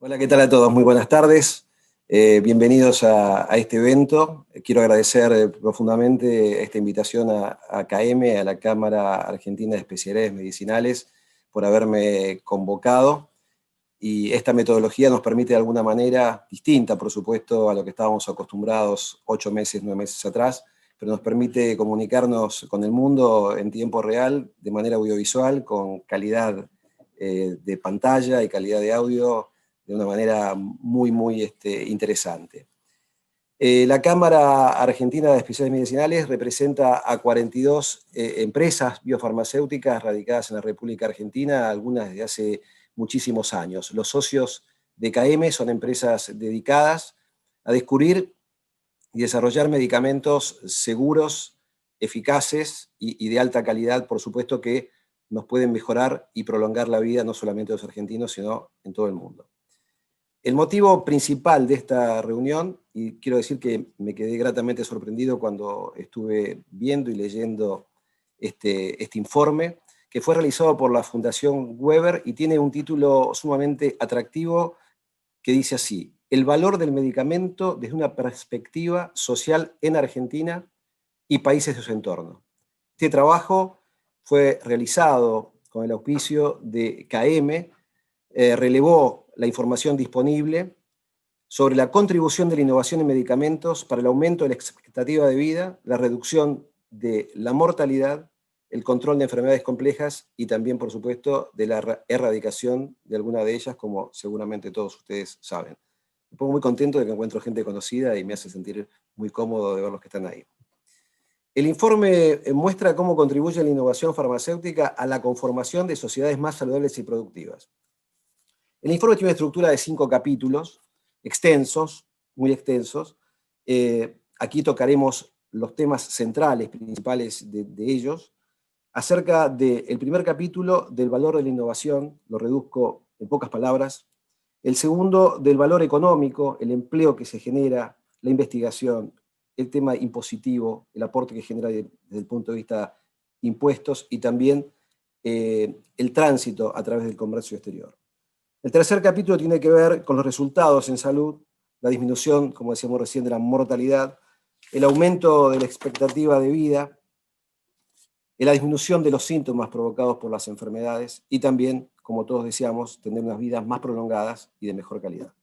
Hola, ¿qué tal a todos? Muy buenas tardes. Bienvenidos a este evento. Quiero agradecer profundamente esta invitación a KM, a la Cámara Argentina de Especialidades Medicinales, por haberme convocado. Y esta metodología nos permite de alguna manera, distinta por supuesto a lo que estábamos acostumbrados 8 meses, 9 meses atrás, pero nos permite comunicarnos con el mundo en tiempo real, de manera audiovisual, con calidad de pantalla y calidad de audio, de una manera muy interesante. La Cámara Argentina de Especialidades Medicinales representa a 42 empresas biofarmacéuticas radicadas en la República Argentina, algunas desde hace muchísimos años. Los socios de KM son empresas dedicadas a descubrir y desarrollar medicamentos seguros, eficaces y de alta calidad, por supuesto, que nos pueden mejorar y prolongar la vida no solamente de los argentinos, sino en todo el mundo. El motivo principal de esta reunión, y quiero decir que me quedé gratamente sorprendido cuando estuve viendo y leyendo este informe, que fue realizado por la Fundación Weber y tiene un título sumamente atractivo que dice así: el valor del medicamento desde una perspectiva social en Argentina y países de su entorno. Este trabajo fue realizado con el auspicio de KM, relevó la información disponible sobre la contribución de la innovación en medicamentos para el aumento de la expectativa de vida, la reducción de la mortalidad, el control de enfermedades complejas y también, por supuesto, de la erradicación de alguna de ellas, como seguramente todos ustedes saben. Me pongo muy contento de que encuentro gente conocida y me hace sentir muy cómodo de ver los que están ahí. El informe muestra cómo contribuye la innovación farmacéutica a la conformación de sociedades más saludables y productivas. El informe tiene una estructura de 5 capítulos, extensos, muy extensos. Aquí tocaremos los temas centrales, principales de ellos. Acerca del primer capítulo, del valor de la innovación, lo reduzco en pocas palabras. El segundo, del valor económico, el empleo que se genera, la investigación, el tema impositivo, el aporte que genera desde el punto de vista impuestos y también el tránsito a través del comercio exterior. El tercer capítulo tiene que ver con los resultados en salud, la disminución, como decíamos recién, de la mortalidad, el aumento de la expectativa de vida, la disminución de los síntomas provocados por las enfermedades y también, como todos deseamos, tener unas vidas más prolongadas y de mejor calidad.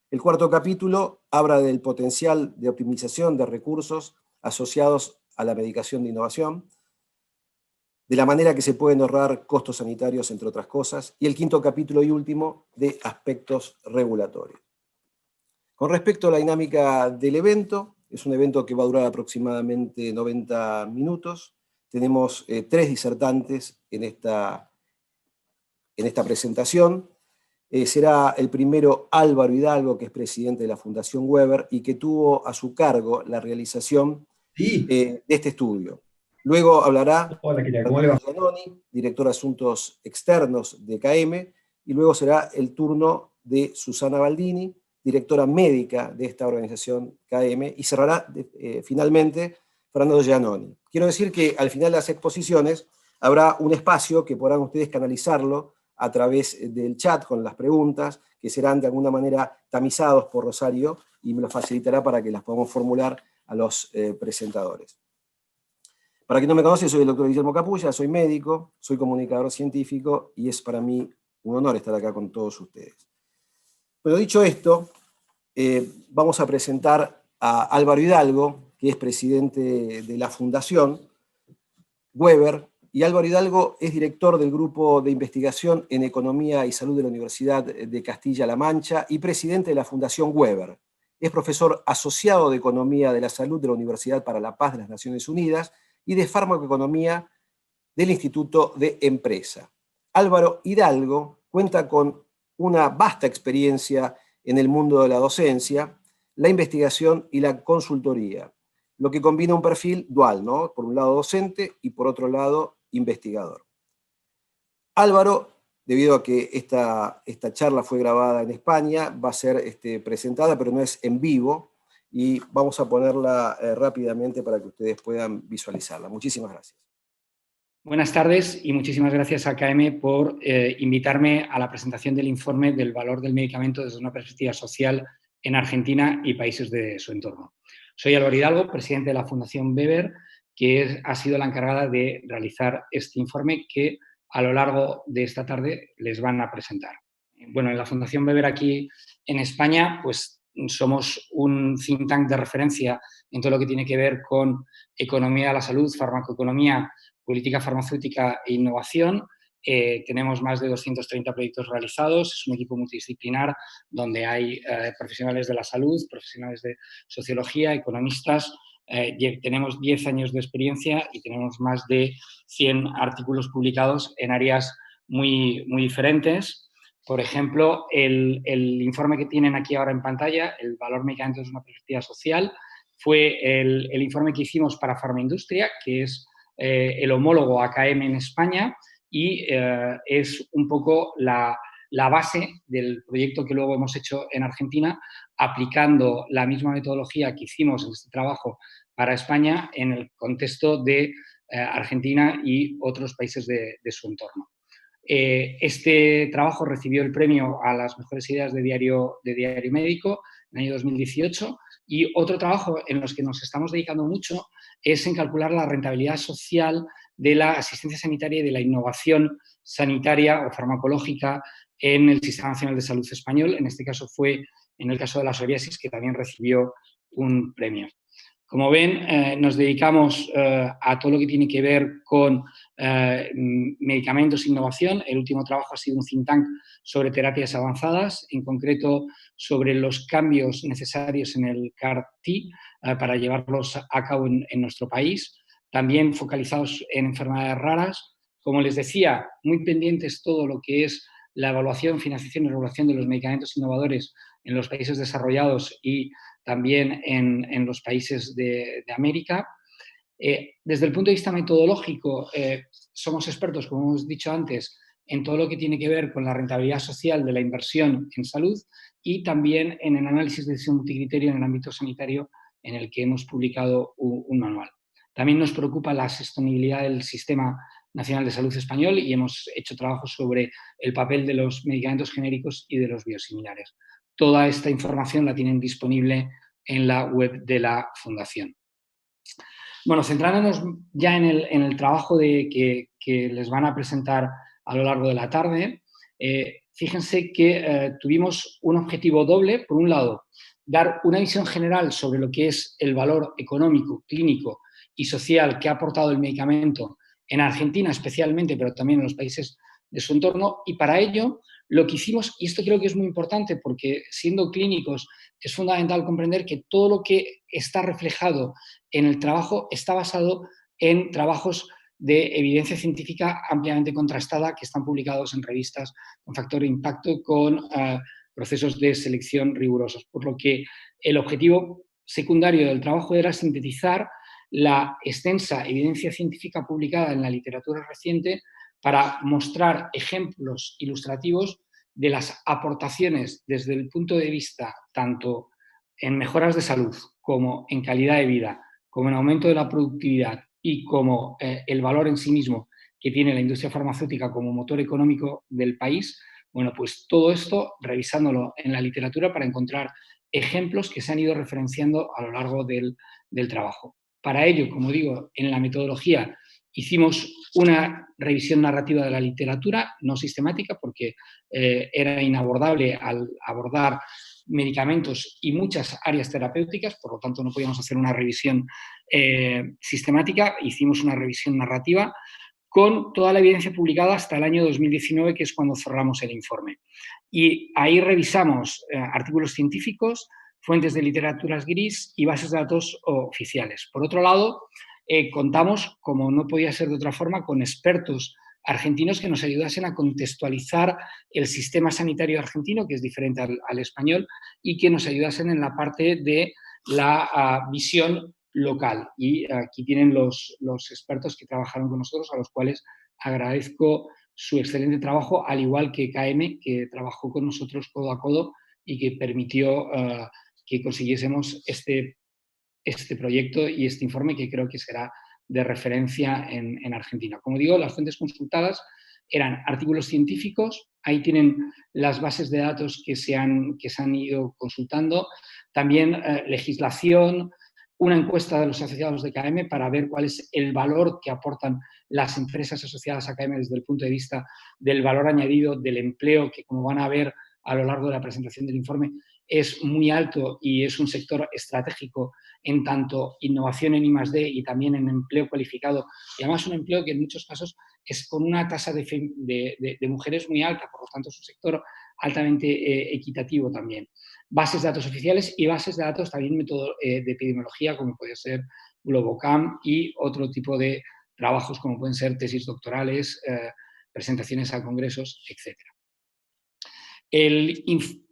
El cuarto capítulo habla del potencial de optimización de recursos asociados a la medicación de innovación, de la manera que se pueden ahorrar costos sanitarios, entre otras cosas, y el quinto capítulo y último de aspectos regulatorios. Con respecto a la dinámica del evento, es un evento que va a durar aproximadamente 90 minutos. Tenemos 3 disertantes en esta presentación. Será el primero Álvaro Hidalgo, que es presidente de la Fundación Weber y que tuvo a su cargo la realización de este estudio. Luego hablará Hola, Kira, ¿cómo le Fernando va? Giannoni, director de Asuntos Externos de KM, y luego será el turno de Susana Baldini, directora médica de esta organización KM, y cerrará finalmente Fernando Giannoni. Quiero decir que al final de las exposiciones habrá un espacio que podrán ustedes canalizarlo a través del chat con las preguntas, que serán de alguna manera tamizados por Rosario y me lo facilitará para que las podamos formular a los presentadores. Para quien no me conoce, soy el doctor Guillermo Capulla, soy médico, soy comunicador científico y es para mí un honor estar acá con todos ustedes. Pero dicho esto, vamos a presentar a Álvaro Hidalgo, que es presidente de la Fundación Weber, y Álvaro Hidalgo es director del Grupo de Investigación en Economía y Salud de la Universidad de Castilla-La Mancha y presidente de la Fundación Weber. Es profesor asociado de Economía de la Salud de la Universidad para la Paz de las Naciones Unidas y de Farmacoeconomía del Instituto de Empresa. Álvaro Hidalgo cuenta con una vasta experiencia en el mundo de la docencia, la investigación y la consultoría, lo que combina un perfil dual, ¿no? Por un lado docente y por otro lado investigador. Álvaro, debido a que esta charla fue grabada en España, va a ser presentada, pero no es en vivo, y vamos a ponerla rápidamente para que ustedes puedan visualizarla. Muchísimas gracias. Buenas tardes y muchísimas gracias a KM por invitarme a la presentación del informe del valor del medicamento desde una perspectiva social en Argentina y países de su entorno. Soy Álvaro Hidalgo, presidente de la Fundación Weber, que ha sido la encargada de realizar este informe que a lo largo de esta tarde les van a presentar. Bueno, en la Fundación Weber aquí en España, pues somos un think tank de referencia en todo lo que tiene que ver con economía de la salud, farmacoeconomía, política farmacéutica e innovación. Tenemos más de 230 proyectos realizados, es un equipo multidisciplinar donde hay profesionales de la salud, profesionales de sociología, economistas. Tenemos 10 años de experiencia y tenemos más de 100 artículos publicados en áreas muy diferentes. Por ejemplo, el informe que tienen aquí ahora en pantalla, el valor medicamento desde una perspectiva social, fue el informe que hicimos para Farmaindustria, que es el homólogo AKM en España y es un poco la base del proyecto que luego hemos hecho en Argentina, aplicando la misma metodología que hicimos en este trabajo para España en el contexto de Argentina y otros países de su entorno. Este trabajo recibió el premio a las mejores ideas de diario médico en el año 2018 y otro trabajo en los que nos estamos dedicando mucho es en calcular la rentabilidad social de la asistencia sanitaria y de la innovación sanitaria o farmacológica en el Sistema Nacional de Salud español. En este caso fue en el caso de la psoriasis, que también recibió un premio. Como ven, nos dedicamos a todo lo que tiene que ver con medicamentos e innovación. El último trabajo ha sido un think tank sobre terapias avanzadas, en concreto sobre los cambios necesarios en el CAR-T para llevarlos a cabo en nuestro país. También focalizados en enfermedades raras. Como les decía, muy pendientes todo lo que es la evaluación, financiación y regulación de los medicamentos innovadores en los países desarrollados y también en los países de América. Desde el punto de vista metodológico, somos expertos, como hemos dicho antes, en todo lo que tiene que ver con la rentabilidad social de la inversión en salud y también en el análisis de decisión multicriterio en el ámbito sanitario, en el que hemos publicado un manual. También nos preocupa la sostenibilidad del Sistema Nacional de Salud español y hemos hecho trabajos sobre el papel de los medicamentos genéricos y de los biosimilares. Toda esta información la tienen disponible en la web de la Fundación. Bueno, centrándonos ya en el trabajo que les van a presentar a lo largo de la tarde, fíjense que tuvimos un objetivo doble. Por un lado, dar una visión general sobre lo que es el valor económico, clínico y social que ha aportado el medicamento en Argentina especialmente, pero también en los países de su entorno. Y para ello, lo que hicimos, y esto creo que es muy importante porque siendo clínicos es fundamental comprender que todo lo que está reflejado en el trabajo está basado en trabajos de evidencia científica ampliamente contrastada que están publicados en revistas con factor de impacto, con procesos de selección rigurosos. Por lo que el objetivo secundario del trabajo era sintetizar la extensa evidencia científica publicada en la literatura reciente para mostrar ejemplos ilustrativos de las aportaciones desde el punto de vista tanto en mejoras de salud como en calidad de vida, como en aumento de la productividad y como el valor en sí mismo que tiene la industria farmacéutica como motor económico del país. Bueno, pues todo esto revisándolo en la literatura para encontrar ejemplos que se han ido referenciando a lo largo del trabajo. Para ello, como digo, en la metodología hicimos una revisión narrativa de la literatura, no sistemática, porque era inabordable al abordar medicamentos y muchas áreas terapéuticas, por lo tanto no podíamos hacer una revisión sistemática, hicimos una revisión narrativa con toda la evidencia publicada hasta el año 2019, que es cuando cerramos el informe. Y ahí revisamos artículos científicos, fuentes de literaturas gris y bases de datos oficiales. Por otro lado, contamos, como no podía ser de otra forma, con expertos argentinos que nos ayudasen a contextualizar el sistema sanitario argentino, que es diferente al español, y que nos ayudasen en la parte de la visión local. Y aquí tienen los expertos que trabajaron con nosotros, a los cuales agradezco su excelente trabajo, al igual que KM, que trabajó con nosotros codo a codo y que permitió que consiguiésemos este proyecto y este informe, que creo que será de referencia en Argentina. Como digo, las fuentes consultadas eran artículos científicos, ahí tienen las bases de datos que se han ido consultando, también legislación, una encuesta de los asociados de KM para ver cuál es el valor que aportan las empresas asociadas a KM desde el punto de vista del valor añadido, del empleo, que como van a ver a lo largo de la presentación del informe, es muy alto y es un sector estratégico en tanto innovación en I+D y también en empleo cualificado, y además un empleo que en muchos casos es con una tasa de mujeres muy alta, por lo tanto es un sector altamente equitativo también. Bases de datos oficiales y bases de datos también de epidemiología, como puede ser Globocam y otro tipo de trabajos como pueden ser tesis doctorales, presentaciones a congresos, etc.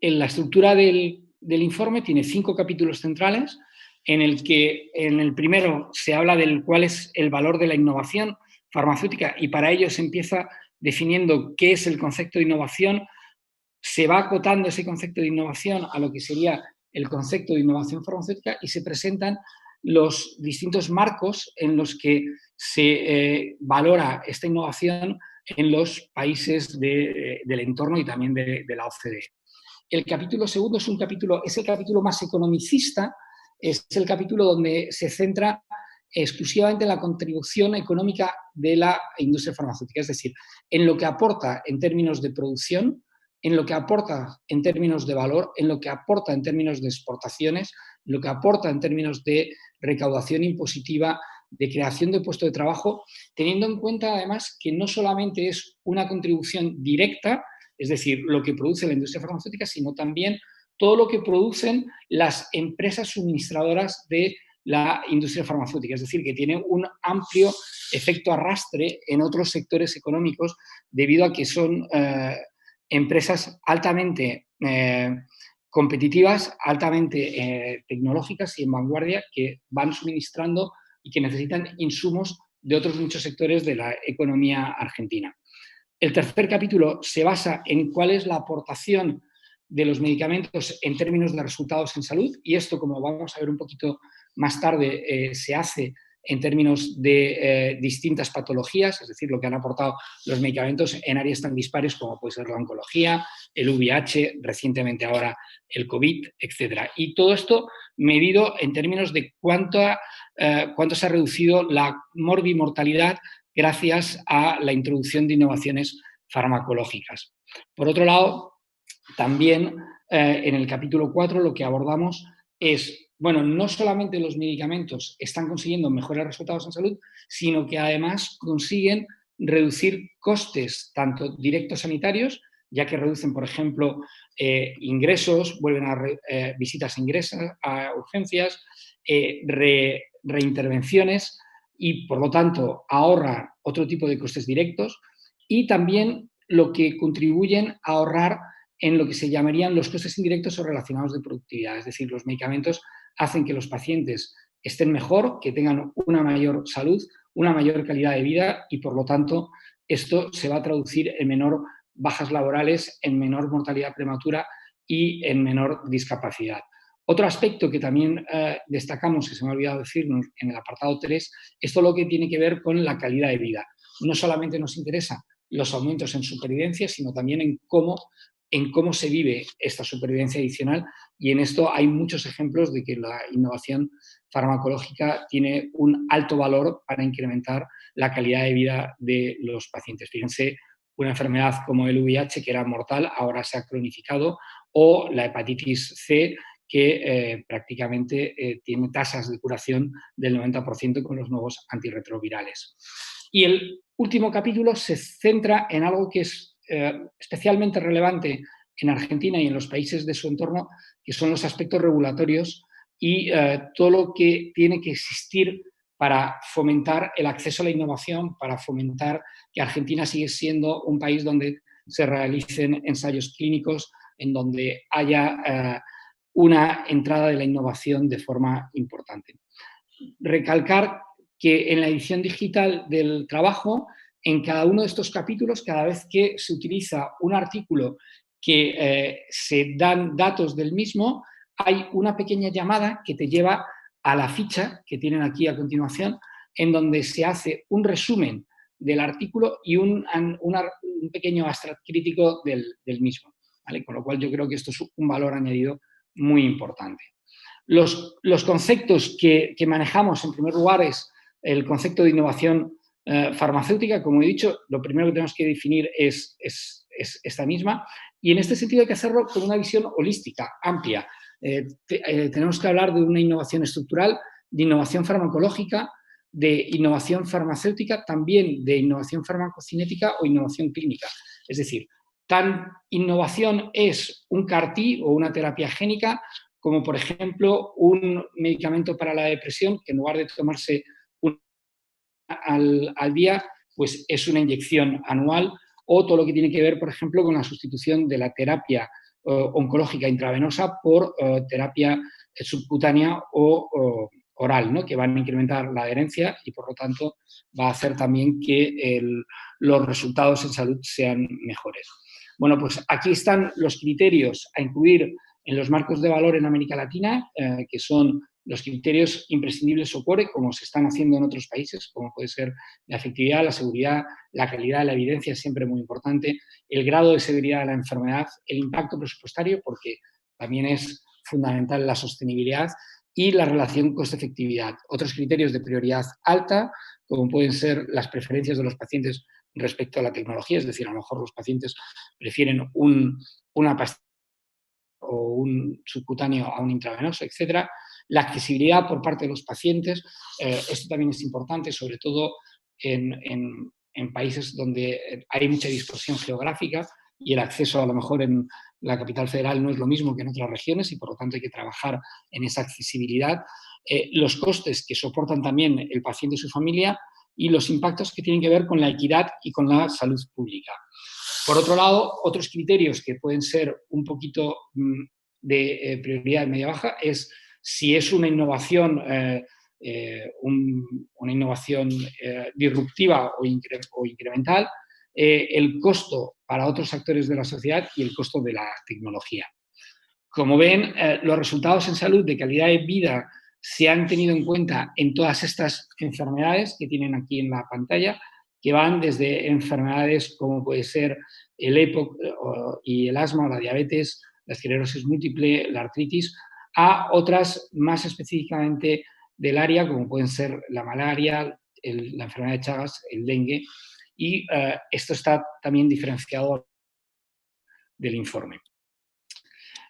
La estructura del informe tiene 5 capítulos centrales, en el que en el primero se habla del cuál es el valor de la innovación farmacéutica, y para ello se empieza definiendo qué es el concepto de innovación, se va acotando ese concepto de innovación a lo que sería el concepto de innovación farmacéutica y se presentan los distintos marcos en los que se valora esta innovación en los países del entorno y también de la OCDE. El capítulo segundo es el capítulo más economicista, es el capítulo donde se centra exclusivamente en la contribución económica de la industria farmacéutica, es decir, en lo que aporta en términos de producción, en lo que aporta en términos de valor, en lo que aporta en términos de exportaciones, en lo que aporta en términos de recaudación impositiva, de creación de puestos de trabajo, teniendo en cuenta además que no solamente es una contribución directa, es decir, lo que produce la industria farmacéutica, sino también todo lo que producen las empresas suministradoras de la industria farmacéutica, es decir, que tiene un amplio efecto arrastre en otros sectores económicos debido a que son empresas altamente competitivas, altamente tecnológicas y en vanguardia que van suministrando y que necesitan insumos de otros muchos sectores de la economía argentina. El tercer capítulo se basa en cuál es la aportación de los medicamentos en términos de resultados en salud, y esto, como vamos a ver un poquito más tarde, se hace en términos de distintas patologías, es decir, lo que han aportado los medicamentos en áreas tan dispares como puede ser la oncología, el VIH, recientemente ahora el COVID, etc. Y todo esto medido en términos de cuánto se ha reducido la morbimortalidad gracias a la introducción de innovaciones farmacológicas. Por otro lado, también en el capítulo 4 lo que abordamos es, bueno, no solamente los medicamentos están consiguiendo mejores resultados en salud, sino que además consiguen reducir costes tanto directos sanitarios, ya que reducen, por ejemplo, ingresos, vuelven a visitas a urgencias, reintervenciones, y por lo tanto ahorran otro tipo de costes directos, y también lo que contribuyen a ahorrar en lo que se llamarían los costes indirectos o relacionados de productividad. Es decir, los medicamentos hacen que los pacientes estén mejor, que tengan una mayor salud, una mayor calidad de vida, y por lo tanto esto se va a traducir en menor bajas laborales, en menor mortalidad prematura y en menor discapacidad. Otro aspecto que también destacamos, que se me ha olvidado decirnos en el apartado 3, es todo lo que tiene que ver con la calidad de vida. No solamente nos interesa los aumentos en supervivencia, sino también en cómo se vive esta supervivencia adicional, y en esto hay muchos ejemplos de que la innovación farmacológica tiene un alto valor para incrementar la calidad de vida de los pacientes. Fíjense, una enfermedad como el VIH, que era mortal, ahora se ha cronificado, o la hepatitis C, que prácticamente tiene tasas de curación del 90% con los nuevos antirretrovirales. Y el último capítulo se centra en algo que es especialmente relevante en Argentina y en los países de su entorno, que son los aspectos regulatorios y todo lo que tiene que existir para fomentar el acceso a la innovación, para fomentar que Argentina sigue siendo un país donde se realicen ensayos clínicos, en donde haya una entrada de la innovación de forma importante. Recalcar que en la edición digital del trabajo, en cada uno de estos capítulos, cada vez que se utiliza un artículo que se dan datos del mismo, hay una pequeña llamada que te lleva a la ficha que tienen aquí a continuación, en donde se hace un resumen del artículo y un pequeño abstract crítico del mismo, ¿vale? Con lo cual yo creo que esto es un valor añadido muy importante. Los conceptos que manejamos, en primer lugar, es el concepto de innovación farmacéutica. Como he dicho, lo primero que tenemos que definir es esta misma, y en este sentido hay que hacerlo con una visión holística, amplia. Tenemos que hablar de una innovación estructural, de innovación farmacológica, de innovación farmacéutica, también de innovación farmacocinética o innovación clínica. Es decir, tan innovación es un CAR-T o una terapia génica como, por ejemplo, un medicamento para la depresión que en lugar de tomarse al día, pues es una inyección anual, o todo lo que tiene que ver, por ejemplo, con la sustitución de la terapia oncológica intravenosa por terapia subcutánea o oral, ¿no? Que van a incrementar la adherencia y, por lo tanto, va a hacer también que los resultados en salud sean mejores. Bueno, pues aquí están los criterios a incluir en los marcos de valor en América Latina, que son los criterios imprescindibles o core, como se están haciendo en otros países, como puede ser la efectividad, la seguridad, la calidad de la evidencia, siempre muy importante, el grado de severidad de la enfermedad, el impacto presupuestario, porque también es fundamental la sostenibilidad, y la relación coste-efectividad. Otros criterios de prioridad alta, como pueden ser las preferencias de los pacientes respecto a la tecnología, es decir, a lo mejor los pacientes prefieren una pastilla o un subcutáneo a un intravenoso, etcétera. La accesibilidad por parte de los pacientes, esto también es importante, sobre todo en países donde hay mucha dispersión geográfica y el acceso a lo mejor en la capital federal no es lo mismo que en otras regiones y por lo tanto hay que trabajar en esa accesibilidad. Los costes que soportan también el paciente y su familia y los impactos que tienen que ver con la equidad y con la salud pública. Por otro lado, otros criterios que pueden ser un poquito de prioridad media-baja es si es una innovación, una innovación disruptiva o incremental, el costo para otros actores de la sociedad y el costo de la tecnología. Como ven, los resultados en salud de calidad de vida se han tenido en cuenta en todas estas enfermedades que tienen aquí en la pantalla, que van desde enfermedades como puede ser el EPOC y el asma o la diabetes, la esclerosis múltiple, la artritis, a otras más específicamente del área, como pueden ser la malaria, la enfermedad de Chagas, el dengue, y esto está también diferenciado del informe.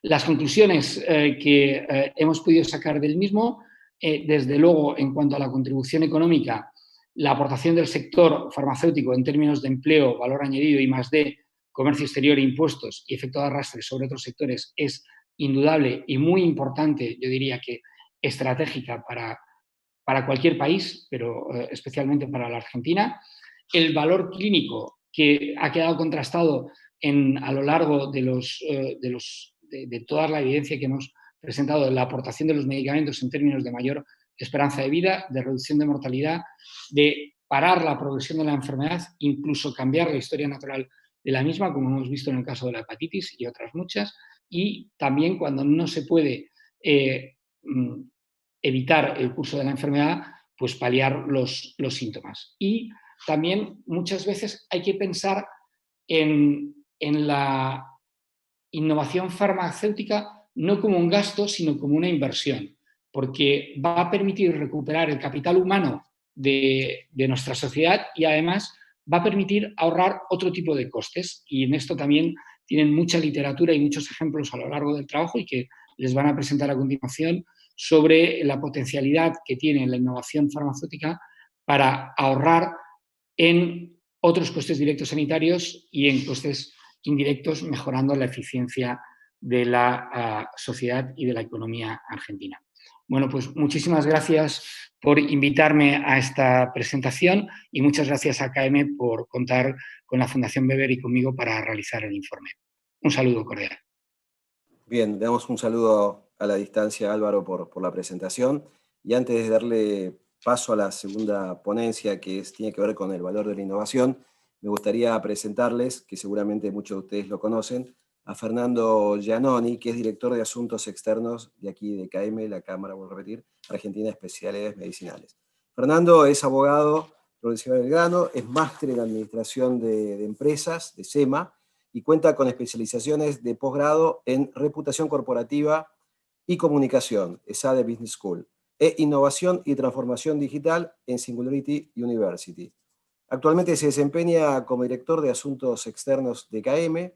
Las conclusiones que hemos podido sacar del mismo, desde luego, en cuanto a la contribución económica, la aportación del sector farmacéutico en términos de empleo, valor añadido y +D, comercio exterior e impuestos y efecto de arrastre sobre otros sectores es indudable y muy importante, yo diría que estratégica para cualquier país, pero especialmente para la Argentina. El valor clínico que ha quedado contrastado a lo largo de toda la evidencia que hemos presentado de la aportación de los medicamentos en términos de mayor esperanza de vida, de reducción de mortalidad, de parar la progresión de la enfermedad, incluso cambiar la historia natural de la misma, como hemos visto en el caso de la hepatitis y otras muchas, y también cuando no se puede evitar el curso de la enfermedad, pues paliar los síntomas. Y también muchas veces hay que pensar en la innovación farmacéutica no como un gasto, sino como una inversión, porque va a permitir recuperar el capital humano de nuestra sociedad y además va a permitir ahorrar otro tipo de costes. Y en esto también tienen mucha literatura y muchos ejemplos a lo largo del trabajo y que les van a presentar a continuación sobre la potencialidad que tiene la innovación farmacéutica para ahorrar en otros costes directos sanitarios y en costes indirectos, mejorando la eficiencia de la sociedad y de la economía argentina. Bueno, pues muchísimas gracias por invitarme a esta presentación y muchas gracias a KM por contar con la Fundación Weber y conmigo para realizar el informe. Un saludo cordial. Bien, le damos un saludo a la distancia, Álvaro, por la presentación. Y antes de darle paso a la segunda ponencia, que tiene que ver con el valor de la innovación, me gustaría presentarles, que seguramente muchos de ustedes lo conocen, a Fernando Giannoni, que es director de Asuntos Externos de aquí de KM, la Cámara, vuelvo a repetir, Argentina de Especialidades Medicinales. Fernando es abogado profesional del Belgrano, es máster en Administración de Empresas, de SEMA, y cuenta con especializaciones de posgrado en Reputación Corporativa y Comunicación, ESADE Business School, e Innovación y Transformación Digital en Singularity University. Actualmente se desempeña como director de Asuntos Externos de KM,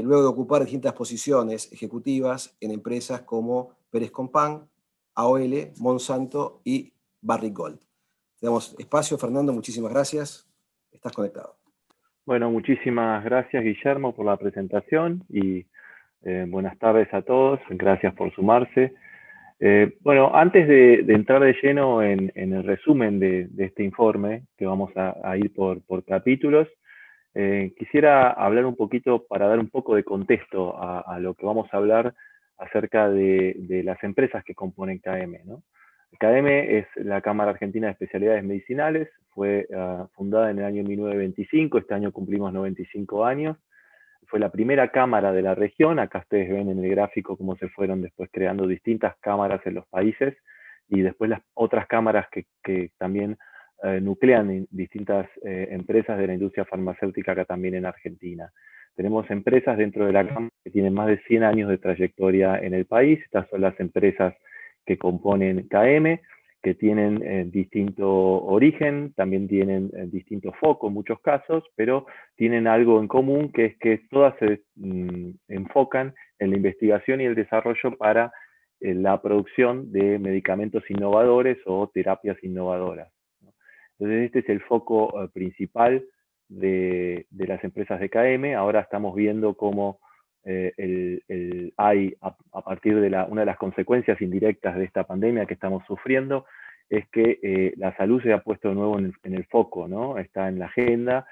luego de ocupar distintas posiciones ejecutivas en empresas como Pérez Compán, AOL, Monsanto y Barrick Gold. Te damos espacio, Fernando, muchísimas gracias. Estás conectado. Bueno, muchísimas gracias, Guillermo, por la presentación y buenas tardes a todos. Gracias por sumarse. Bueno, antes de entrar de lleno en el resumen de este informe, que vamos a ir por capítulos, quisiera hablar un poquito para dar un poco de contexto a lo que vamos a hablar acerca de las empresas que componen KM, ¿no? KM es la Cámara Argentina de Especialidades Medicinales, fue fundada en el año 1925, este año cumplimos 95 años, fue la primera cámara de la región, acá ustedes ven en el gráfico cómo se fueron después creando distintas cámaras en los países, y después las otras cámaras que también nuclean en distintas empresas de la industria farmacéutica acá también en Argentina. Tenemos empresas dentro de la cámara que tienen más de 100 años de trayectoria en el país, estas son las empresas que componen KM, que tienen distinto origen, también tienen distinto foco en muchos casos, pero tienen algo en común, que es que todas se enfocan en la investigación y el desarrollo para la producción de medicamentos innovadores o terapias innovadoras, ¿no? Entonces este es el foco principal de las empresas de KM. Ahora estamos viendo cómo hay, a partir de una de las consecuencias indirectas de esta pandemia que estamos sufriendo, es que la salud se ha puesto de nuevo en el foco, ¿no? Está en la agenda,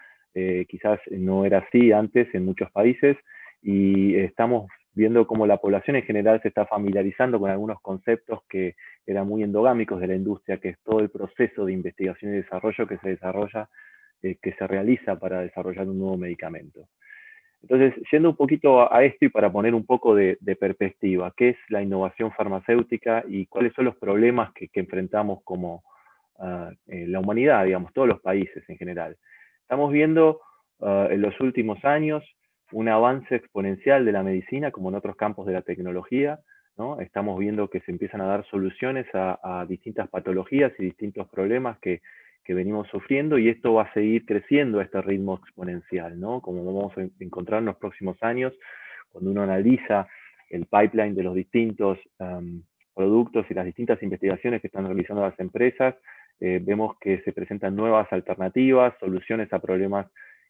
quizás no era así antes en muchos países, y estamos viendo cómo la población en general se está familiarizando con algunos conceptos que eran muy endogámicos de la industria, que es todo el proceso de investigación y desarrollo que se realiza para desarrollar un nuevo medicamento. Entonces, yendo un poquito a esto y para poner un poco de perspectiva, ¿qué es la innovación farmacéutica y cuáles son los problemas que enfrentamos como la humanidad, digamos, todos los países en general? Estamos viendo en los últimos años un avance exponencial de la medicina, como en otros campos de la tecnología, ¿no? Estamos viendo que se empiezan a dar soluciones a distintas patologías y distintos problemas que venimos sufriendo, y esto va a seguir creciendo a este ritmo exponencial, ¿no? Como vamos a encontrar en los próximos años, cuando uno analiza el pipeline de los distintos productos y las distintas investigaciones que están realizando las empresas, vemos que se presentan nuevas alternativas, soluciones a problemas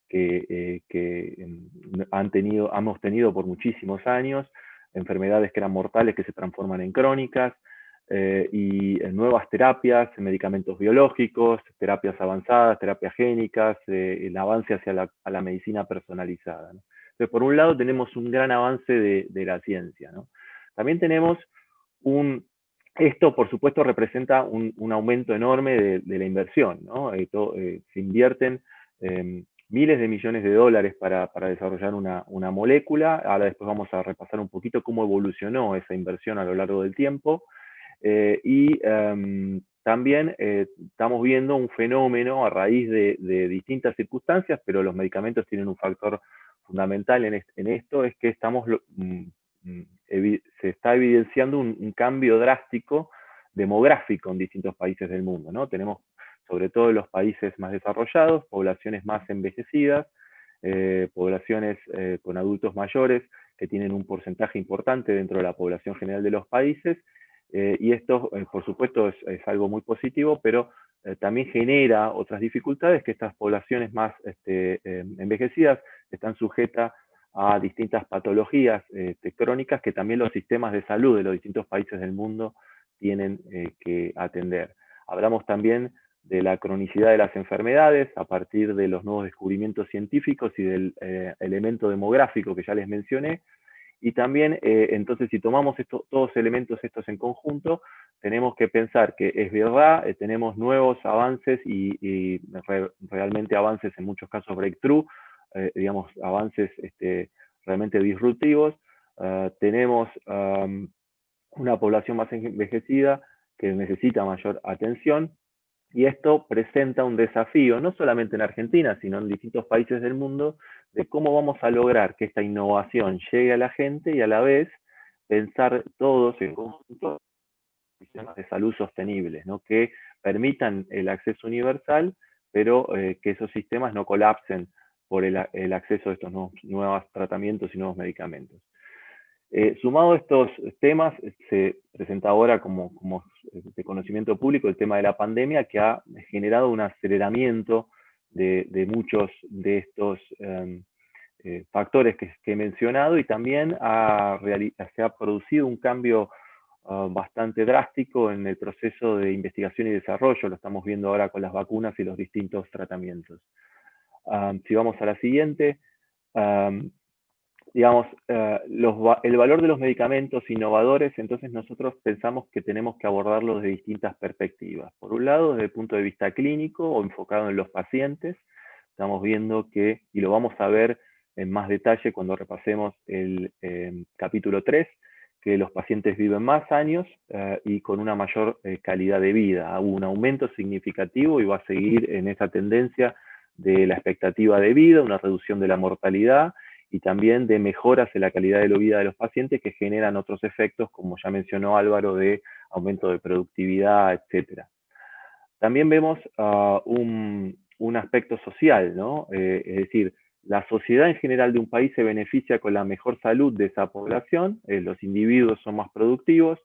que hemos tenido por muchísimos años, enfermedades que eran mortales que se transforman en crónicas, y nuevas terapias, medicamentos biológicos, terapias avanzadas, terapias génicas, el avance hacia la medicina personalizada, ¿no? Entonces, por un lado tenemos un gran avance de la ciencia, ¿no? También tenemos esto por supuesto representa un aumento enorme de la inversión, ¿no? Se invierten miles de millones de dólares para desarrollar una molécula. Ahora después vamos a repasar un poquito cómo evolucionó esa inversión a lo largo del tiempo. También estamos viendo un fenómeno a raíz de distintas circunstancias, pero los medicamentos tienen un factor fundamental en esto, es que se está evidenciando un cambio drástico demográfico en distintos países del mundo, ¿no? Tenemos, sobre todo en los países más desarrollados, poblaciones más envejecidas, poblaciones con adultos mayores que tienen un porcentaje importante dentro de la población general de los países, y esto, por supuesto, es algo muy positivo, pero también genera otras dificultades, que estas poblaciones más envejecidas están sujetas a distintas patologías crónicas que también los sistemas de salud de los distintos países del mundo tienen que atender. Hablamos también de la cronicidad de las enfermedades a partir de los nuevos descubrimientos científicos y del elemento demográfico que ya les mencioné. Y también, entonces, si tomamos todos los elementos estos en conjunto, tenemos que pensar que es verdad, tenemos nuevos avances y realmente avances, en muchos casos breakthrough, digamos, avances realmente disruptivos. Tenemos una población más envejecida que necesita mayor atención, Y esto presenta un desafío, no solamente en Argentina, sino en distintos países del mundo, de cómo vamos a lograr que esta innovación llegue a la gente y a la vez pensar todos en conjunto sistemas de salud sostenibles, ¿no? Que permitan el acceso universal, pero que esos sistemas no colapsen por el acceso a estos nuevos tratamientos y nuevos medicamentos. Sumado a estos temas, se presenta ahora como de conocimiento público el tema de la pandemia, que ha generado un aceleramiento de muchos de estos factores que he mencionado, y también se ha producido un cambio bastante drástico en el proceso de investigación y desarrollo. Lo estamos viendo ahora con las vacunas y los distintos tratamientos. Si vamos a la siguiente, digamos, el valor de los medicamentos innovadores, entonces nosotros pensamos que tenemos que abordarlo desde distintas perspectivas. Por un lado, desde el punto de vista clínico o enfocado en los pacientes, estamos viendo que, y lo vamos a ver en más detalle cuando repasemos el capítulo 3, que los pacientes viven más años y con una mayor calidad de vida. Hubo un aumento significativo y va a seguir en esa tendencia de la expectativa de vida, una reducción de la mortalidad, y también de mejoras en la calidad de la vida de los pacientes que generan otros efectos, como ya mencionó Álvaro, de aumento de productividad, etc. También vemos un aspecto social, ¿no? Es decir, la sociedad en general de un país se beneficia con la mejor salud de esa población, los individuos son más productivos,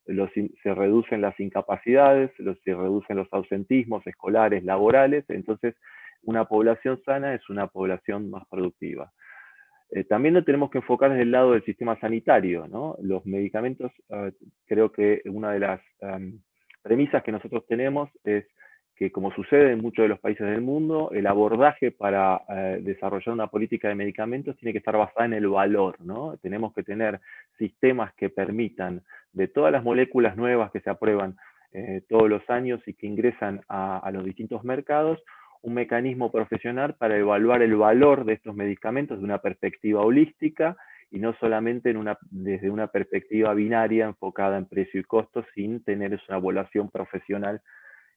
se reducen las incapacidades, se reducen los ausentismos escolares, laborales, entonces una población sana es una población más productiva. También lo tenemos que enfocar desde el lado del sistema sanitario, ¿no? Los medicamentos, creo que una de las premisas que nosotros tenemos es que, como sucede en muchos de los países del mundo, el abordaje para desarrollar una política de medicamentos tiene que estar basada en el valor, ¿no? Tenemos que tener sistemas que permitan, de todas las moléculas nuevas que se aprueban todos los años y que ingresan a los distintos mercados, un mecanismo profesional para evaluar el valor de estos medicamentos de una perspectiva holística y no solamente desde una perspectiva binaria enfocada en precio y costo, sin tener una evaluación profesional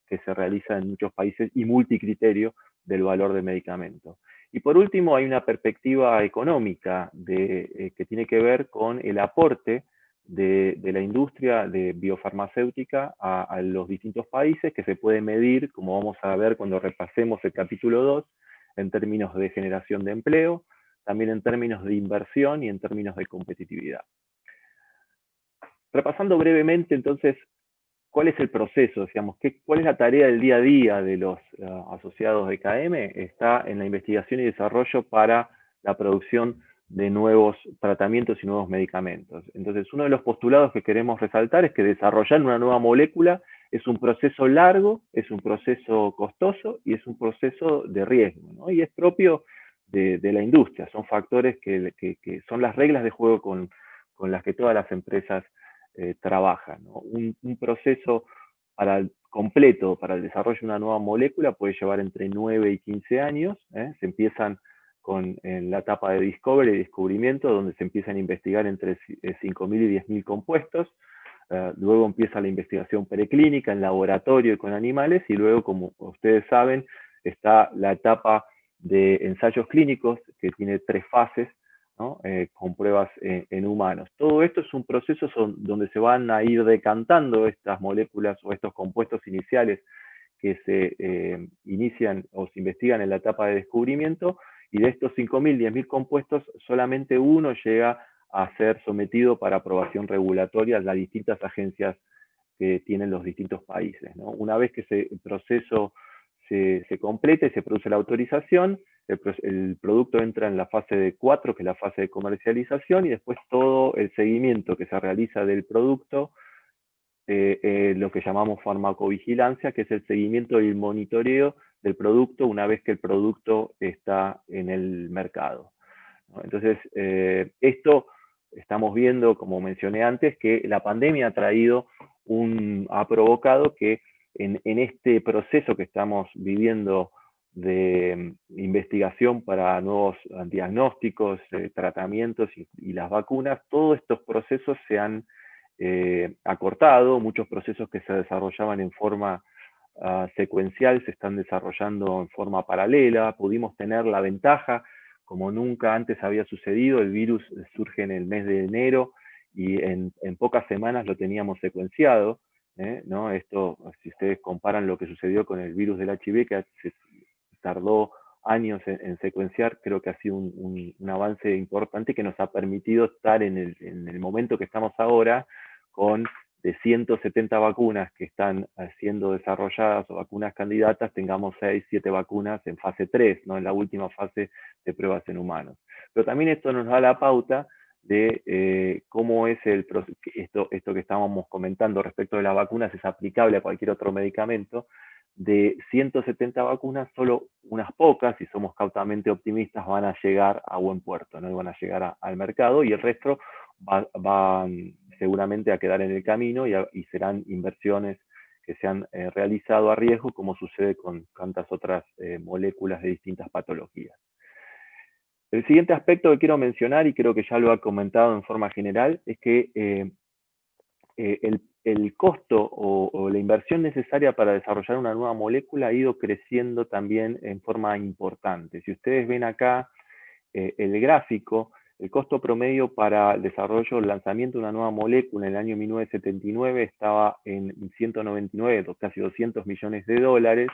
que se realiza en muchos países y multicriterio del valor del medicamento. Y por último, hay una perspectiva económica que tiene que ver con el aporte de la industria de biofarmacéutica a los distintos países, que se puede medir, como vamos a ver cuando repasemos el capítulo 2, en términos de generación de empleo, también en términos de inversión y en términos de competitividad. Repasando brevemente, entonces, ¿cuál es el proceso? Digamos, ¿cuál es la tarea del día a día de los asociados de KM? Está en la investigación y desarrollo para la producción de nuevos tratamientos y nuevos medicamentos. Entonces, uno de los postulados que queremos resaltar es que desarrollar una nueva molécula es un proceso largo, es un proceso costoso y es un proceso de riesgo, ¿no? Y es propio de la industria, son factores que son las reglas de juego con las que todas las empresas trabajan, ¿no? Un proceso completo para el desarrollo de una nueva molécula puede llevar entre 9 y 15 años. Se empiezan en la etapa de discovery y descubrimiento, donde se empiezan a investigar entre 5.000 y 10.000 compuestos. Luego empieza la investigación preclínica en laboratorio y con animales, y luego, como ustedes saben, está la etapa de ensayos clínicos, que tiene 3 fases, ¿no? Con pruebas en humanos. Todo esto es un proceso donde se van a ir decantando estas moléculas o estos compuestos iniciales que se inician o se investigan en la etapa de descubrimiento, y de estos 5.000, 10.000 compuestos, solamente uno llega a ser sometido para aprobación regulatoria a las distintas agencias que tienen los distintos países, ¿no? Una vez que ese proceso se completa y se produce la autorización, el producto entra en la fase 4, que es la fase de comercialización, y después todo el seguimiento que se realiza del producto, lo que llamamos farmacovigilancia, que es el seguimiento y el monitoreo del producto una vez que el producto está en el mercado, ¿no? Entonces, esto estamos viendo, como mencioné antes, que la pandemia ha provocado que en este proceso que estamos viviendo de investigación para nuevos diagnósticos, tratamientos y las vacunas, todos estos procesos se han acortado. Muchos procesos que se desarrollaban en forma secuencial se están desarrollando en forma paralela. Pudimos tener la ventaja, como nunca antes había sucedido, el virus surge en el mes de enero y en pocas semanas lo teníamos secuenciado, ¿no? Esto, si ustedes comparan lo que sucedió con el virus del HIV, que se tardó años en secuenciar, creo que ha sido un avance importante que nos ha permitido estar en el momento que estamos ahora, con de 170 vacunas que están siendo desarrolladas o vacunas candidatas, tengamos 6, 7 vacunas en fase 3, ¿no? En la última fase de pruebas en humanos. Pero también esto nos da la pauta de cómo es esto que estábamos comentando respecto de las vacunas es aplicable a cualquier otro medicamento. De 170 vacunas, solo unas pocas, si somos cautamente optimistas, van a llegar a buen puerto, ¿no? Y van a llegar al mercado, y el resto van seguramente a quedar en el camino y serán inversiones que se han realizado a riesgo, como sucede con tantas otras moléculas de distintas patologías. El siguiente aspecto que quiero mencionar, y creo que ya lo ha comentado en forma general, es que el costo o la inversión necesaria para desarrollar una nueva molécula ha ido creciendo también en forma importante. Si ustedes ven acá el gráfico, el costo promedio para el desarrollo o el lanzamiento de una nueva molécula en el año 1979 estaba en 199, casi 200 millones de dólares,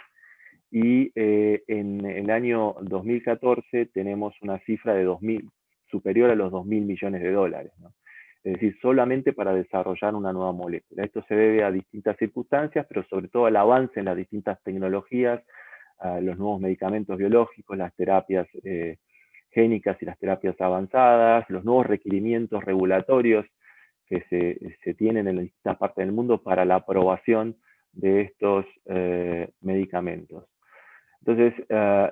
y en el año 2014 tenemos una cifra de superior a los 2.000 millones de dólares, ¿no? Es decir, solamente para desarrollar una nueva molécula. Esto se debe a distintas circunstancias, pero sobre todo al avance en las distintas tecnologías, a los nuevos medicamentos biológicos, las terapias génicas y las terapias avanzadas, los nuevos requerimientos regulatorios que se tienen en las distintas partes del mundo para la aprobación de estos medicamentos. Entonces,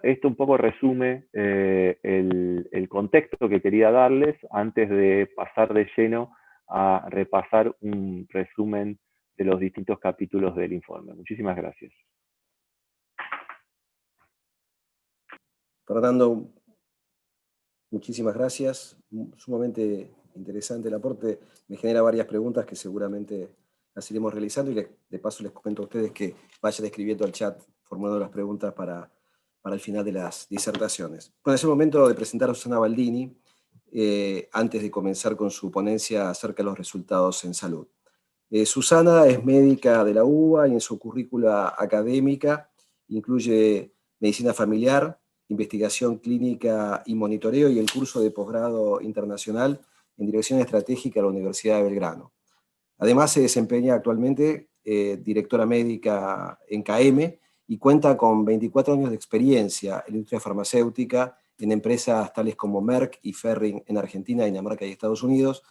esto un poco resume el contexto que quería darles antes de pasar de lleno a repasar un resumen de los distintos capítulos del informe. Muchísimas gracias. Fernando, muchísimas gracias. Sumamente interesante el aporte. Me genera varias preguntas que seguramente las iremos realizando, y de paso les comento a ustedes que vayan escribiendo al chat formulando las preguntas para el final de las disertaciones. Bueno, es el momento de presentar a Susana Baldini, antes de comenzar con su ponencia acerca de los resultados en salud. Susana es médica de la UBA y en su currícula académica incluye medicina familiar, investigación clínica y monitoreo, y el curso de posgrado internacional en dirección estratégica de la Universidad de Belgrano. Además se desempeña actualmente directora médica en KM y cuenta con 24 años de experiencia en la industria farmacéutica, en empresas tales como Merck y Ferring en Argentina, Dinamarca y Estados Unidos,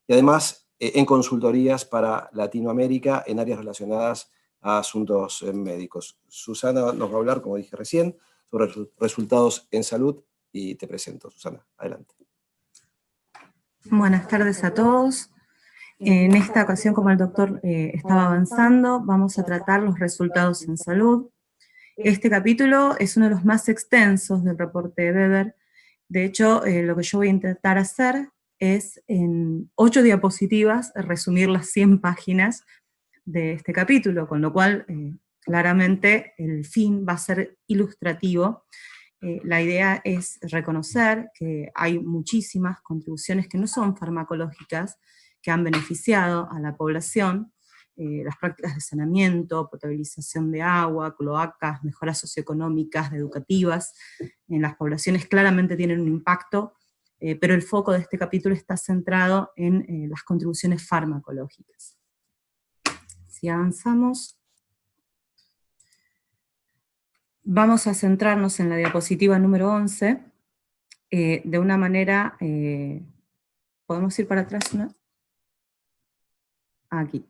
y además en consultorías para Latinoamérica en áreas relacionadas a asuntos médicos. Susana nos va a hablar, como dije recién, sobre resultados en salud, y te presento, Susana. Adelante. Buenas tardes a todos. En esta ocasión, como el doctor estaba avanzando, vamos a tratar los resultados en salud. Este capítulo es uno de los más extensos del reporte de Weber. De hecho, lo que yo voy a intentar hacer es, en 8 diapositivas, resumir las 100 páginas de este capítulo, con lo cual, claramente, el fin va a ser ilustrativo. La idea es reconocer que hay muchísimas contribuciones que no son farmacológicas, que han beneficiado a la población, las prácticas de saneamiento, potabilización de agua, cloacas, mejoras socioeconómicas, educativas, en las poblaciones claramente tienen un impacto, pero el foco de este capítulo está centrado en las contribuciones farmacológicas. Si avanzamos, vamos a centrarnos en la diapositiva número 11, de una manera, ¿podemos ir para atrás una? Aquí.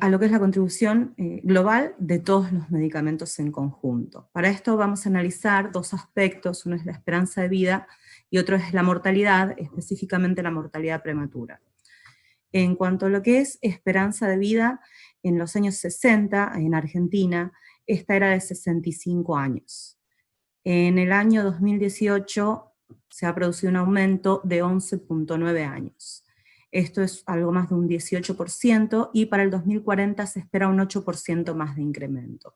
A lo que es la contribución global de todos los medicamentos en conjunto. Para esto vamos a analizar 2 aspectos, uno es la esperanza de vida y otro es la mortalidad, específicamente la mortalidad prematura. En cuanto a lo que es esperanza de vida, en los años 60, en Argentina, esta era de 65 años. En el año 2018 se ha producido un aumento de 11.9 años. Esto es algo más de un 18%, y para el 2040 se espera un 8% más de incremento.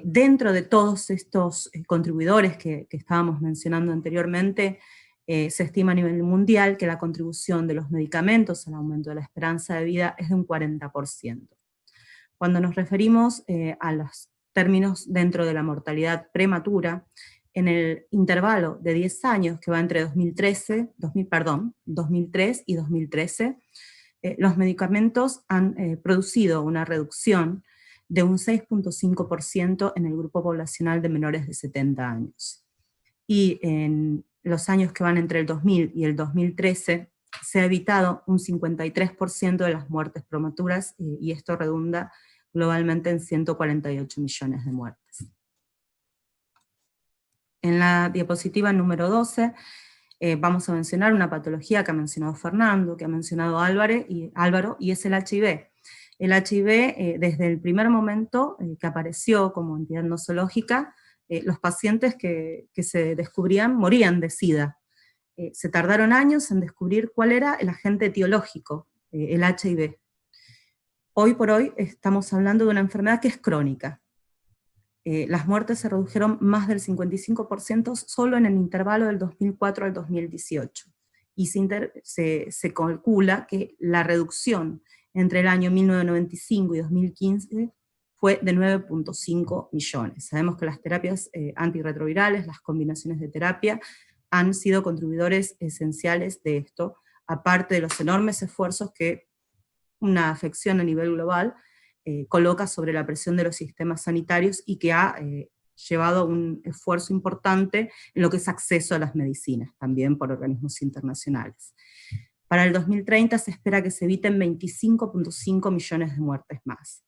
Dentro de todos estos contribuidores que estábamos mencionando anteriormente, se estima a nivel mundial que la contribución de los medicamentos al aumento de la esperanza de vida es de un 40%. Cuando nos referimos a los términos dentro de la mortalidad prematura, en el intervalo de 10 años que va entre 2003 y 2013, los medicamentos han producido una reducción de un 6.5% en el grupo poblacional de menores de 70 años. Y en los años que van entre el 2000 y el 2013, se ha evitado un 53% de las muertes prematuras, y esto redunda globalmente en 148 millones de muertes. En la diapositiva número 12, vamos a mencionar una patología que ha mencionado Fernando, que ha mencionado Álvaro, y es el HIV. El HIV, desde el primer momento que apareció como entidad nosológica, los pacientes que se descubrían morían de SIDA. Se tardaron años en descubrir cuál era el agente etiológico, el HIV. Hoy por hoy estamos hablando de una enfermedad que es crónica. Las muertes se redujeron más del 55% solo en el intervalo del 2004 al 2018. Y se calcula que la reducción entre el año 1995 y 2015 fue de 9.5 millones. Sabemos que las terapias antirretrovirales, las combinaciones de terapia, han sido contribuidores esenciales de esto, aparte de los enormes esfuerzos que una afección a nivel global coloca sobre la presión de los sistemas sanitarios y que ha llevado un esfuerzo importante en lo que es acceso a las medicinas, también por organismos internacionales. Para el 2030 se espera que se eviten 25.5 millones de muertes más.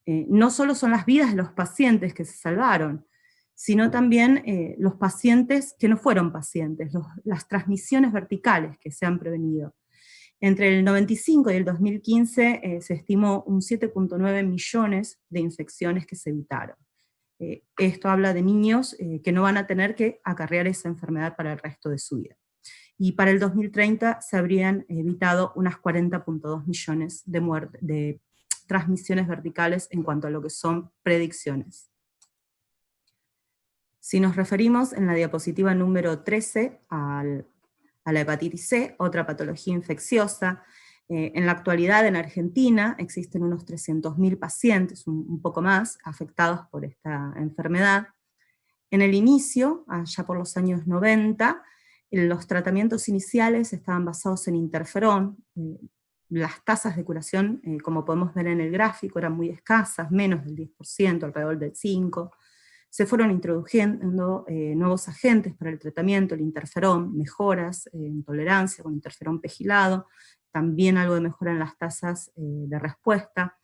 No solo son las vidas de los pacientes que se salvaron, sino también los pacientes que no fueron pacientes, las transmisiones verticales que se han prevenido. Entre el 95 y el 2015 se estimó un 7.9 millones de infecciones que se evitaron. Esto habla de niños que no van a tener que acarrear esa enfermedad para el resto de su vida. Y para el 2030 se habrían evitado unas 40.2 millones de transmisiones verticales en cuanto a lo que son predicciones. Si nos referimos en la diapositiva número 13 a la hepatitis C, otra patología infecciosa, en la actualidad en Argentina existen unos 300.000 pacientes, un poco más, afectados por esta enfermedad. En el inicio, allá por los años 90, los tratamientos iniciales estaban basados en interferón. Las tasas de curación, como podemos ver en el gráfico, eran muy escasas, menos del 10%, alrededor del 5%. Se fueron introduciendo nuevos agentes para el tratamiento, el interferón, mejoras en tolerancia con interferón pegilado, también algo de mejora en las tasas de respuesta.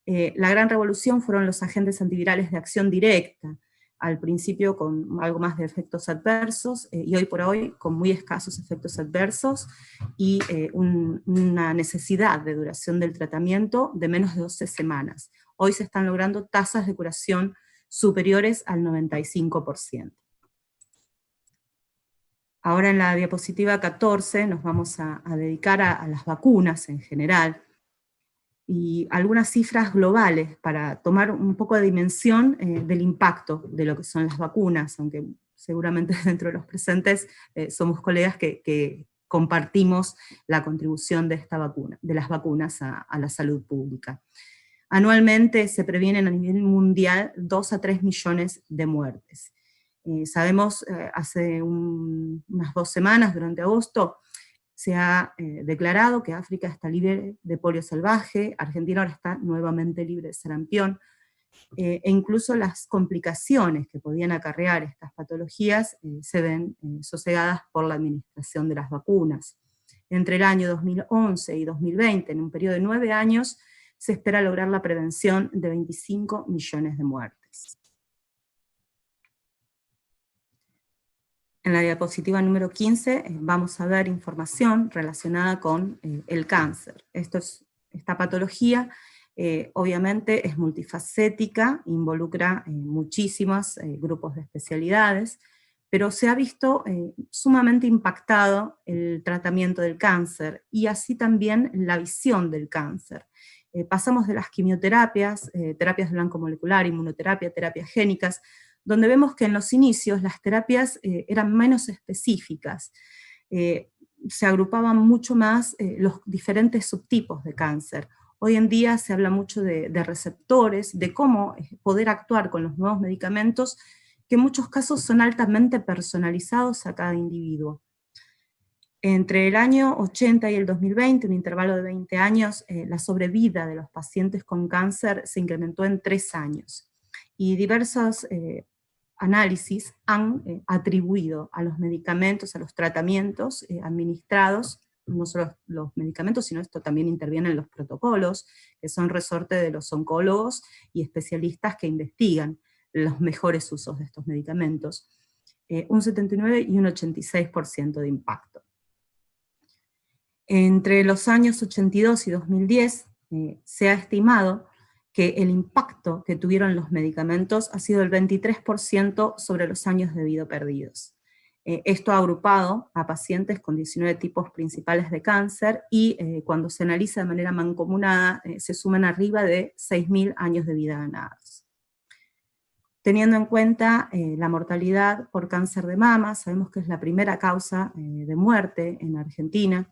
La gran revolución fueron los agentes antivirales de acción directa, al principio con algo más de efectos adversos, y hoy por hoy con muy escasos efectos adversos, y una necesidad de duración del tratamiento de menos de 12 semanas. Hoy se están logrando tasas de curación superiores al 95%. Ahora en la diapositiva 14 nos vamos a dedicar a las vacunas en general, y algunas cifras globales para tomar un poco de dimensión del impacto de lo que son las vacunas, aunque seguramente dentro de los presentes somos colegas que compartimos la contribución de las vacunas a la salud pública. Anualmente se previenen a nivel mundial 2 a 3 millones de muertes. Sabemos, hace unas 2 semanas, durante agosto, se ha declarado que África está libre de polio salvaje, Argentina ahora está nuevamente libre de sarampión, e incluso las complicaciones que podían acarrear estas patologías se ven sosegadas por la administración de las vacunas. Entre el año 2011 y 2020, en un periodo de 9 años, se espera lograr la prevención de 25 millones de muertes. En la diapositiva número 15 vamos a ver información relacionada con el cáncer. Esta patología obviamente es multifacética, involucra muchísimos grupos de especialidades, pero se ha visto sumamente impactado el tratamiento del cáncer, y así también la visión del cáncer. pasamos de las quimioterapias, terapias de blanco molecular, inmunoterapia, terapias génicas, donde vemos que en los inicios las terapias eran menos específicas, se agrupaban mucho más los diferentes subtipos de cáncer. Hoy en día se habla mucho de receptores, de cómo poder actuar con los nuevos medicamentos, que en muchos casos son altamente personalizados a cada individuo. Entre el año 80 y el 2020, un intervalo de 20 años, la sobrevida de los pacientes con cáncer se incrementó en 3 años. Y diversos análisis han atribuido a los medicamentos, a los tratamientos administrados, no solo los medicamentos, sino esto también interviene en los protocolos, que son resorte de los oncólogos y especialistas que investigan los mejores usos de estos medicamentos, un 79 y un 86% de impacto. Entre los años 82 y 2010 se ha estimado que el impacto que tuvieron los medicamentos ha sido el 23% sobre los años de vida perdidos. Esto ha agrupado a pacientes con 19 tipos principales de cáncer y cuando se analiza de manera mancomunada se suman arriba de 6.000 años de vida ganados. Teniendo en cuenta la mortalidad por cáncer de mama, sabemos que es la primera causa de muerte en Argentina,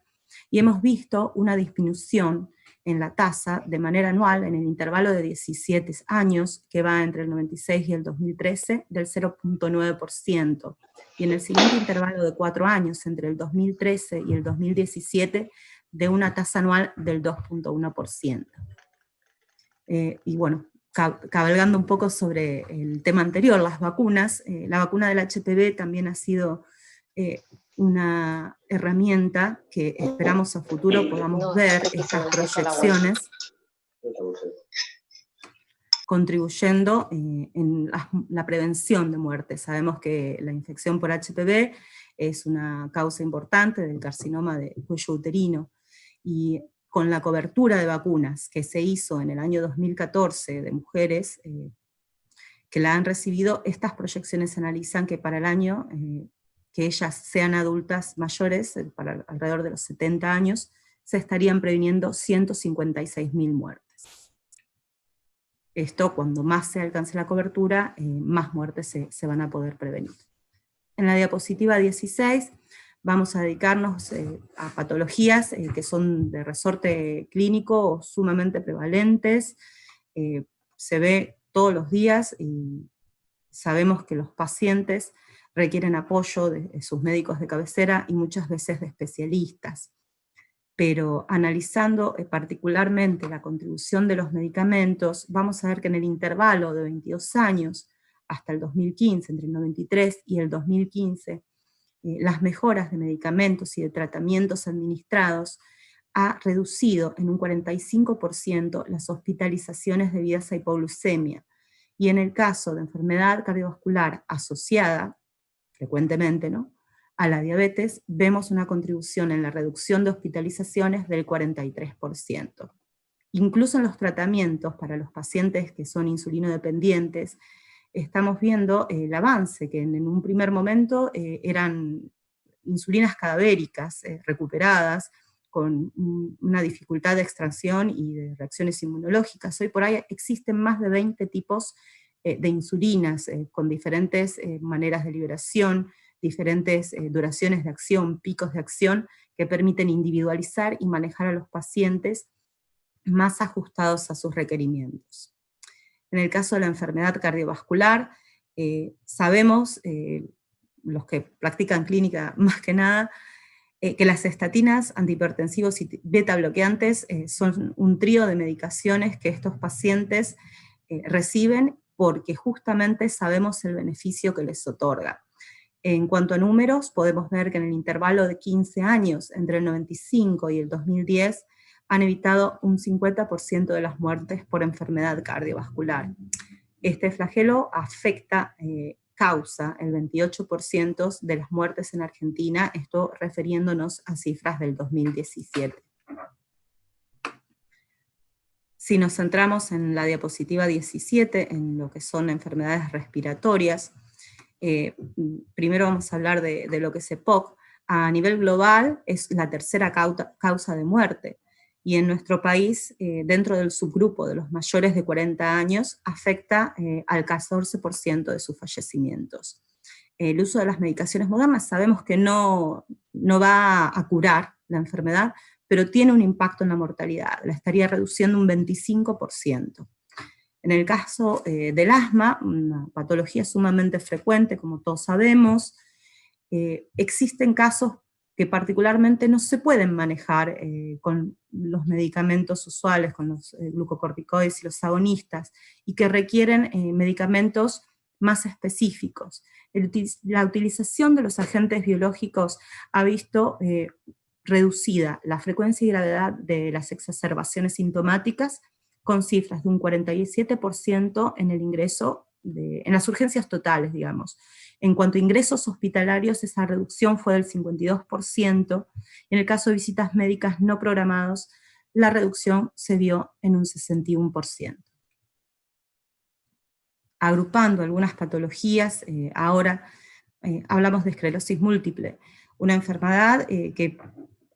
y hemos visto una disminución en la tasa de manera anual en el intervalo de 17 años, que va entre el 96 y el 2013, del 0.9%, y en el siguiente intervalo de 4 años, entre el 2013 y el 2017, de una tasa anual del 2.1%. Y bueno, cabalgando un poco sobre el tema anterior, las vacunas, la vacuna del HPV también ha sido una herramienta que esperamos a futuro podamos ver estas proyecciones contribuyendo en la prevención de muerte. Sabemos que la infección por HPV es una causa importante del carcinoma de cuello uterino, y con la cobertura de vacunas que se hizo en el año 2014 de mujeres que la han recibido, estas proyecciones analizan que para el año que ellas sean adultas mayores, para alrededor de los 70 años, se estarían previniendo 156.000 muertes. Esto, cuando más se alcance la cobertura, más muertes se van a poder prevenir. En la diapositiva 16 vamos a dedicarnos a patologías que son de resorte clínico sumamente prevalentes. Se ve todos los días y sabemos que los pacientes requieren apoyo de sus médicos de cabecera y muchas veces de especialistas. Pero analizando particularmente la contribución de los medicamentos, vamos a ver que en el intervalo de 22 años hasta el 2015, entre el 93 y el 2015, las mejoras de medicamentos y de tratamientos administrados ha reducido en un 45% las hospitalizaciones debidas a hipoglucemia, y en el caso de enfermedad cardiovascular asociada, frecuentemente, ¿no?, a la diabetes, vemos una contribución en la reducción de hospitalizaciones del 43%. Incluso en los tratamientos para los pacientes que son insulinodependientes, estamos viendo el avance, que en un primer momento eran insulinas cadavéricas recuperadas, con una dificultad de extracción y de reacciones inmunológicas. Hoy por ahí existen más de 20 tipos de insulinas, con diferentes maneras de liberación, diferentes duraciones de acción, picos de acción, que permiten individualizar y manejar a los pacientes más ajustados a sus requerimientos. En el caso de la enfermedad cardiovascular, sabemos, los que practican clínica más que nada, que las estatinas, antihipertensivos y beta bloqueantes son un trío de medicaciones que estos pacientes reciben porque justamente sabemos el beneficio que les otorga. En cuanto a números, podemos ver que en el intervalo de 15 años, entre el 95 y el 2010, han evitado un 50% de las muertes por enfermedad cardiovascular. Este flagelo causa el 28% de las muertes en Argentina, esto refiriéndonos a cifras del 2017. Si nos centramos en la diapositiva 17, en lo que son enfermedades respiratorias, primero vamos a hablar de lo que es EPOC. A nivel global es la tercera causa de muerte. y en nuestro país, dentro del subgrupo de los mayores de 40 años, afecta al 14% de sus fallecimientos. El uso de las medicaciones modernas sabemos que no va a curar la enfermedad, pero tiene un impacto en la mortalidad, la estaría reduciendo un 25%. En el caso del asma, una patología sumamente frecuente, como todos sabemos, existen casos que particularmente no se pueden manejar con los medicamentos usuales, con los glucocorticoides y los agonistas, y que requieren medicamentos más específicos. La utilización de los agentes biológicos ha visto reducida la frecuencia y gravedad de las exacerbaciones sintomáticas, con cifras de un 47% en el ingreso, en las urgencias totales, digamos. En cuanto a ingresos hospitalarios, esa reducción fue del 52%, en el caso de visitas médicas no programadas, la reducción se dio en un 61%. Agrupando algunas patologías, ahora hablamos de esclerosis múltiple, una enfermedad que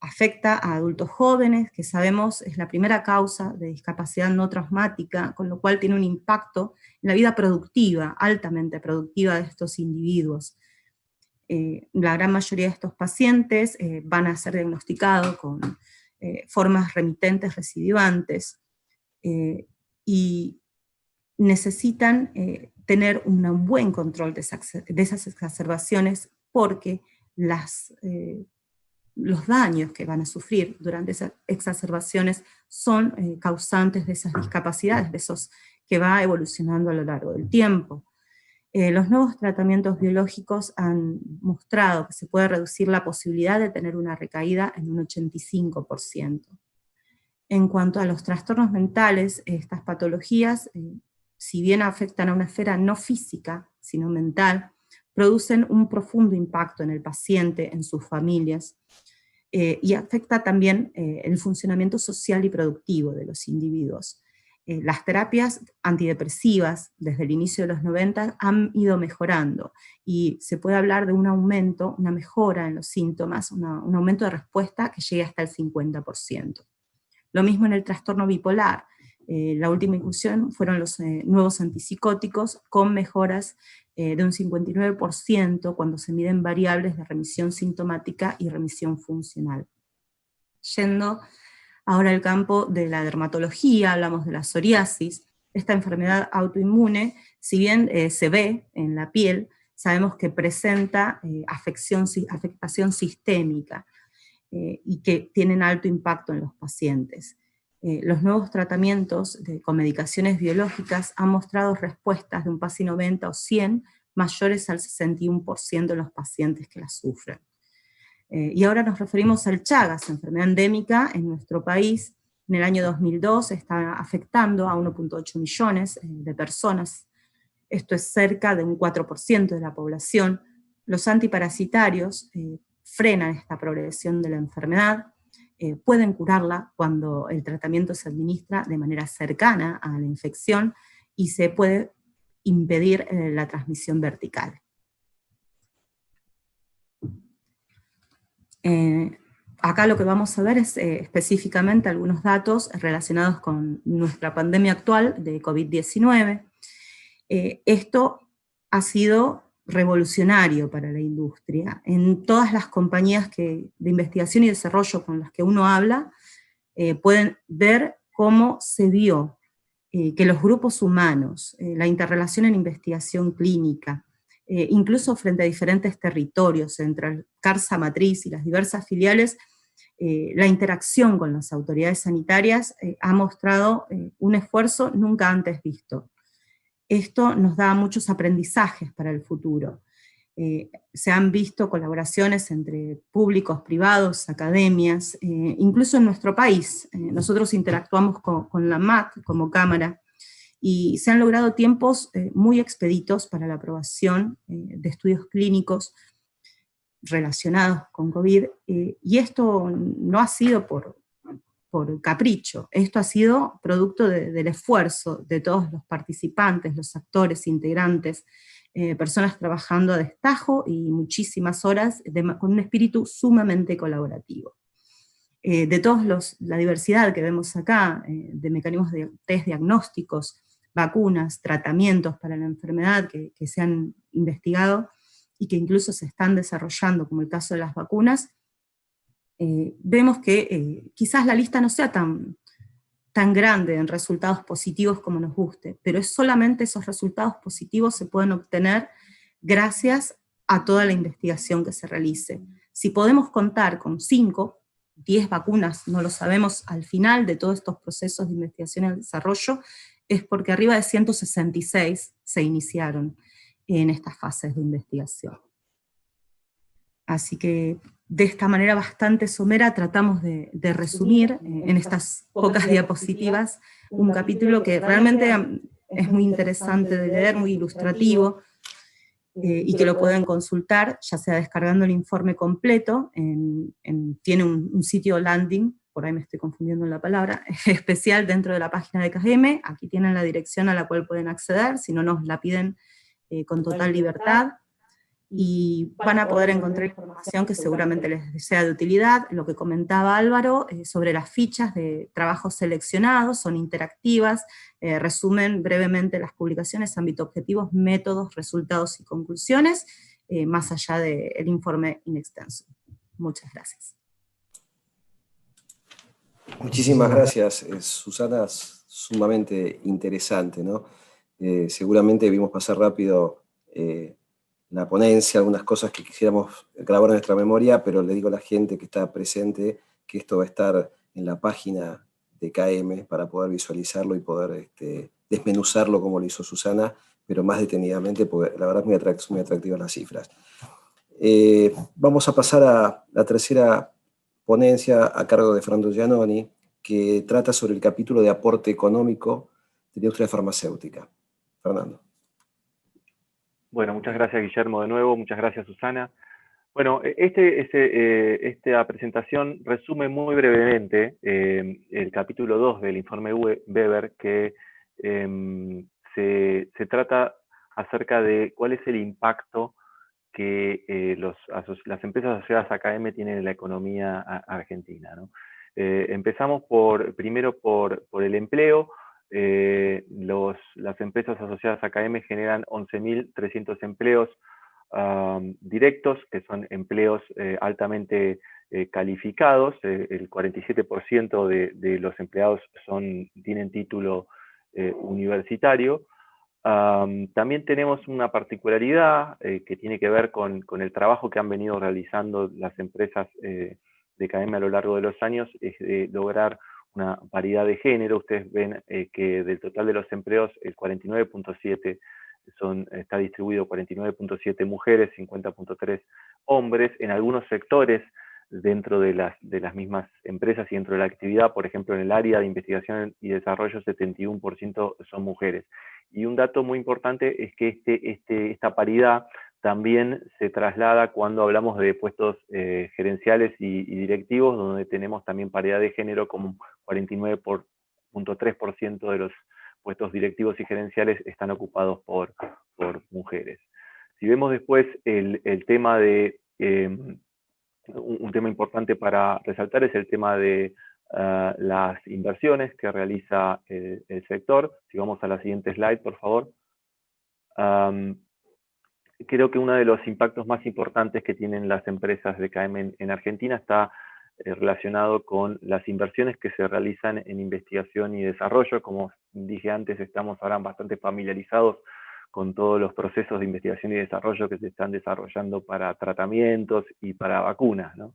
afecta a adultos jóvenes, que sabemos es la primera causa de discapacidad no traumática, con lo cual tiene un impacto en la vida productiva, altamente productiva de estos individuos. La gran mayoría de estos pacientes van a ser diagnosticados con formas remitentes recidivantes, y necesitan tener un buen control de esas exacerbaciones, porque los daños que van a sufrir durante esas exacerbaciones son causantes de esas discapacidades, de esos que va evolucionando a lo largo del tiempo. Los nuevos tratamientos biológicos han mostrado que se puede reducir la posibilidad de tener una recaída en un 85%. En cuanto a los trastornos mentales, estas patologías, si bien afectan a una esfera no física, sino mental, producen un profundo impacto en el paciente, en sus familias, y afecta también el funcionamiento social y productivo de los individuos. Las terapias antidepresivas, desde el inicio de los 90, han ido mejorando, y se puede hablar de un aumento, una mejora en los síntomas, un aumento de respuesta que llegue hasta el 50%. Lo mismo en el trastorno bipolar. La última inclusión fueron los nuevos antipsicóticos, con mejoras de un 59% cuando se miden variables de remisión sintomática y remisión funcional. Yendo ahora al campo de la dermatología, hablamos de la psoriasis. Esta enfermedad autoinmune, si bien se ve en la piel, sabemos que presenta afectación sistémica, y que tienen alto impacto en los pacientes. Los nuevos tratamientos con medicaciones biológicas han mostrado respuestas de un PASI 90 o 100 mayores al 61% de los pacientes que las sufren. Y ahora nos referimos al Chagas, enfermedad endémica en nuestro país. En el año 2002 está afectando a 1.8 millones de personas. Esto es cerca de un 4% de la población. Los antiparasitarios frenan esta progresión de la enfermedad, pueden curarla cuando el tratamiento se administra de manera cercana a la infección, y se puede impedir la transmisión vertical. Acá lo que vamos a ver es específicamente algunos datos relacionados con nuestra pandemia actual de COVID-19. Esto ha sido revolucionario para la industria. En todas las compañías de investigación y desarrollo con las que uno habla, pueden ver cómo se vio que los grupos humanos, la interrelación en investigación clínica, incluso frente a diferentes territorios, entre el CARSA matriz y las diversas filiales, la interacción con las autoridades sanitarias ha mostrado un esfuerzo nunca antes visto. Esto nos da muchos aprendizajes para el futuro. Se han visto colaboraciones entre públicos, privados, academias, incluso en nuestro país. Nosotros interactuamos con la MAT como cámara, y se han logrado tiempos muy expeditos para la aprobación de estudios clínicos relacionados con COVID, y esto no ha sido por capricho, esto ha sido producto del esfuerzo de todos los participantes, los actores, integrantes, personas trabajando a destajo y muchísimas horas con un espíritu sumamente colaborativo. de todos la diversidad que vemos acá, de mecanismos de test diagnósticos, vacunas, tratamientos para la enfermedad que se han investigado y que incluso se están desarrollando, como el caso de las vacunas, vemos que quizás la lista no sea tan grande en resultados positivos como nos guste, pero es solamente esos resultados positivos se pueden obtener gracias a toda la investigación que se realice. Si podemos contar con 5, 10 vacunas, no lo sabemos, al final de todos estos procesos de investigación y desarrollo, es porque arriba de 166 se iniciaron en estas fases de investigación. Así que de esta manera bastante somera tratamos de resumir en estas pocas diapositivas un capítulo que realmente es muy interesante de leer, muy ilustrativo, y que lo pueden consultar, ya sea descargando el informe completo, tiene un sitio landing, por ahí me estoy confundiendo en la palabra, especial dentro de la página de KM. Aquí tienen la dirección a la cual pueden acceder, si no nos la piden con total libertad, y van a poder encontrar información que seguramente les sea de utilidad. Lo que comentaba Álvaro sobre las fichas de trabajos seleccionados, son interactivas, resumen brevemente las publicaciones, ámbito objetivos, métodos, resultados y conclusiones, más allá del informe in extenso. Muchas gracias. Muchísimas gracias, Susana, sumamente interesante, ¿no? Seguramente vimos pasar rápido la ponencia, algunas cosas que quisiéramos grabar en nuestra memoria, pero le digo a la gente que está presente que esto va a estar en la página de KM para poder visualizarlo y poder desmenuzarlo como lo hizo Susana, pero más detenidamente, porque la verdad es muy atractivas las cifras. Vamos a pasar a la tercera ponencia a cargo de Fernando Giannoni, que trata sobre el capítulo de aporte económico de la industria farmacéutica. Fernando. Bueno, muchas gracias, Guillermo, de nuevo. Muchas gracias, Susana. Bueno, esta presentación resume muy brevemente el capítulo 2 del informe Weber, que se trata acerca de cuál es el impacto que las empresas asociadas a KM tienen en la economía argentina, ¿no? Empezamos primero por el empleo. Las empresas asociadas a KM generan 11.300 empleos directos, que son empleos altamente calificados. El 47% de los empleados tienen título universitario. También tenemos una particularidad que tiene que ver con el trabajo que han venido realizando las empresas de KM a lo largo de los años, es de lograr una paridad de género. Ustedes ven que del total de los empleos, el 49.7 está distribuido 49.7 mujeres, 50.3 hombres. En algunos sectores dentro de las mismas empresas y dentro de la actividad, por ejemplo en el área de investigación y desarrollo, 71% son mujeres. Y un dato muy importante es que esta paridad también se traslada cuando hablamos de puestos gerenciales y directivos, donde tenemos también paridad de género, como 49.3% de los puestos directivos y gerenciales están ocupados por mujeres. Si vemos después el tema de, un tema importante para resaltar es el tema de las inversiones que realiza el sector. Si vamos a la siguiente slide, por favor. Creo que uno de los impactos más importantes que tienen las empresas de KM en Argentina está relacionado con las inversiones que se realizan en investigación y desarrollo. Como dije antes, estamos ahora bastante familiarizados con todos los procesos de investigación y desarrollo que se están desarrollando para tratamientos y para vacunas, ¿no?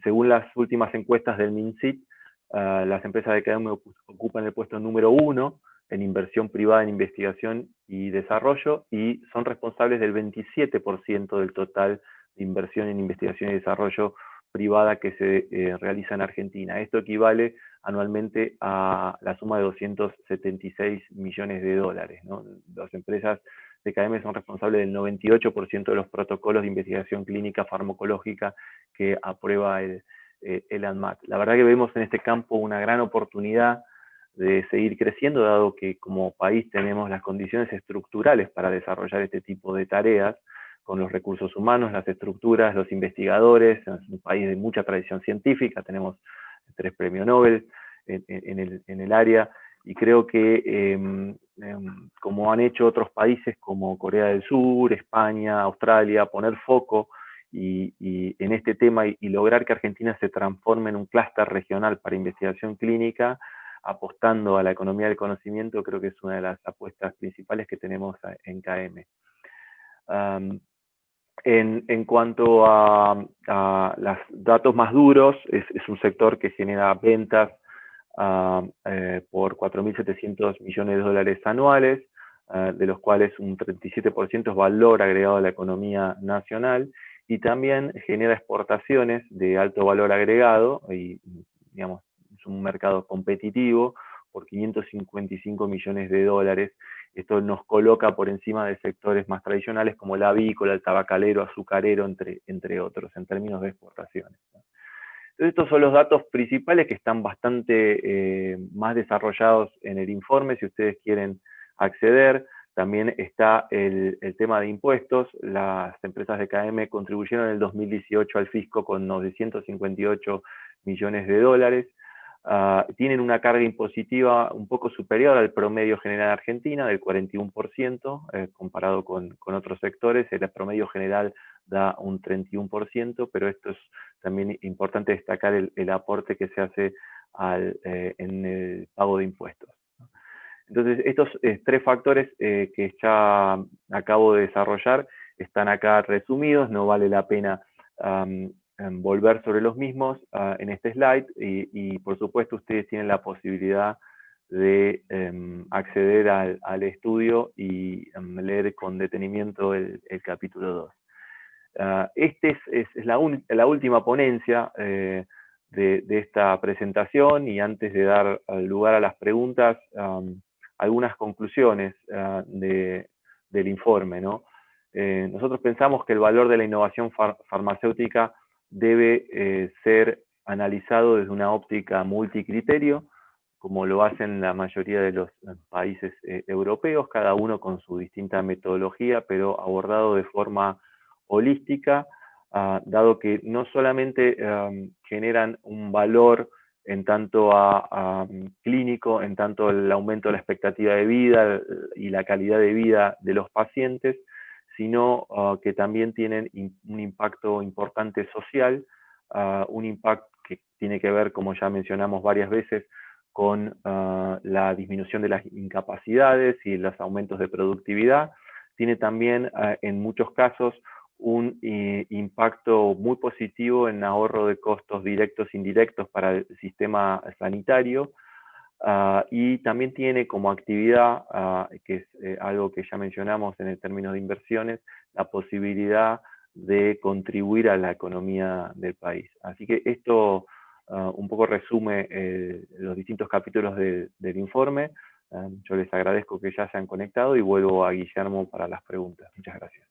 Según las últimas encuestas del MinSit, las empresas de KM ocupan el puesto número 1 en inversión privada en investigación y desarrollo, y son responsables del 27% del total de inversión en investigación y desarrollo privada que se realiza en Argentina. Esto equivale anualmente a la suma de 276 millones de dólares, ¿no? Las empresas de KM son responsables del 98% de los protocolos de investigación clínica farmacológica que aprueba el ANMAT. La verdad que vemos en este campo una gran oportunidad de seguir creciendo, dado que como país tenemos las condiciones estructurales para desarrollar este tipo de tareas, con los recursos humanos, las estructuras, los investigadores. Es un país de mucha tradición científica, tenemos 3 premios Nobel en el área, y creo que como han hecho otros países como Corea del Sur, España, Australia, poner foco y en este tema y lograr que Argentina se transforme en un clúster regional para investigación clínica, apostando a la economía del conocimiento, creo que es una de las apuestas principales que tenemos en KM. En cuanto a los datos más duros, es un sector que genera ventas por 4.700 millones de dólares anuales, de los cuales un 37% es valor agregado a la economía nacional, y también genera exportaciones de alto valor agregado, y digamos, es un mercado competitivo por 555 millones de dólares. Esto nos coloca por encima de sectores más tradicionales como el avícola, el tabacalero, azucarero, entre otros, en términos de exportaciones. Entonces, estos son los datos principales que están bastante más desarrollados en el informe, si ustedes quieren acceder. También está el tema de impuestos. Las empresas de KM contribuyeron en el 2018 al fisco con 958 millones de dólares. Tienen una carga impositiva un poco superior al promedio general de Argentina, del 41%, comparado con otros sectores. El promedio general da un 31%, pero esto es también importante destacar el aporte que se hace en el pago de impuestos. Entonces, estos 3 factores que ya acabo de desarrollar están acá resumidos, no vale la pena volver sobre los mismos en este slide, y por supuesto ustedes tienen la posibilidad de acceder al estudio y leer con detenimiento el capítulo 2. Esta es la última ponencia de esta presentación, y antes de dar lugar a las preguntas, algunas conclusiones del informe, ¿no? Nosotros pensamos que el valor de la innovación farmacéutica debe ser analizado desde una óptica multicriterio, como lo hacen la mayoría de los países europeos, cada uno con su distinta metodología, pero abordado de forma holística, dado que no solamente generan un valor en tanto a clínico, en tanto el aumento de la expectativa de vida y la calidad de vida de los pacientes, sino que también tienen un impacto importante social, un impacto que tiene que ver, como ya mencionamos varias veces, con la disminución de las incapacidades y los aumentos de productividad. Tiene también, en muchos casos, un impacto muy positivo en ahorro de costos directos e indirectos para el sistema sanitario, y también tiene como actividad, que es algo que ya mencionamos en el término de inversiones, la posibilidad de contribuir a la economía del país. Así que esto un poco resume los distintos capítulos del informe. Yo les agradezco que ya se han conectado y vuelvo a Guillermo para las preguntas. Muchas gracias.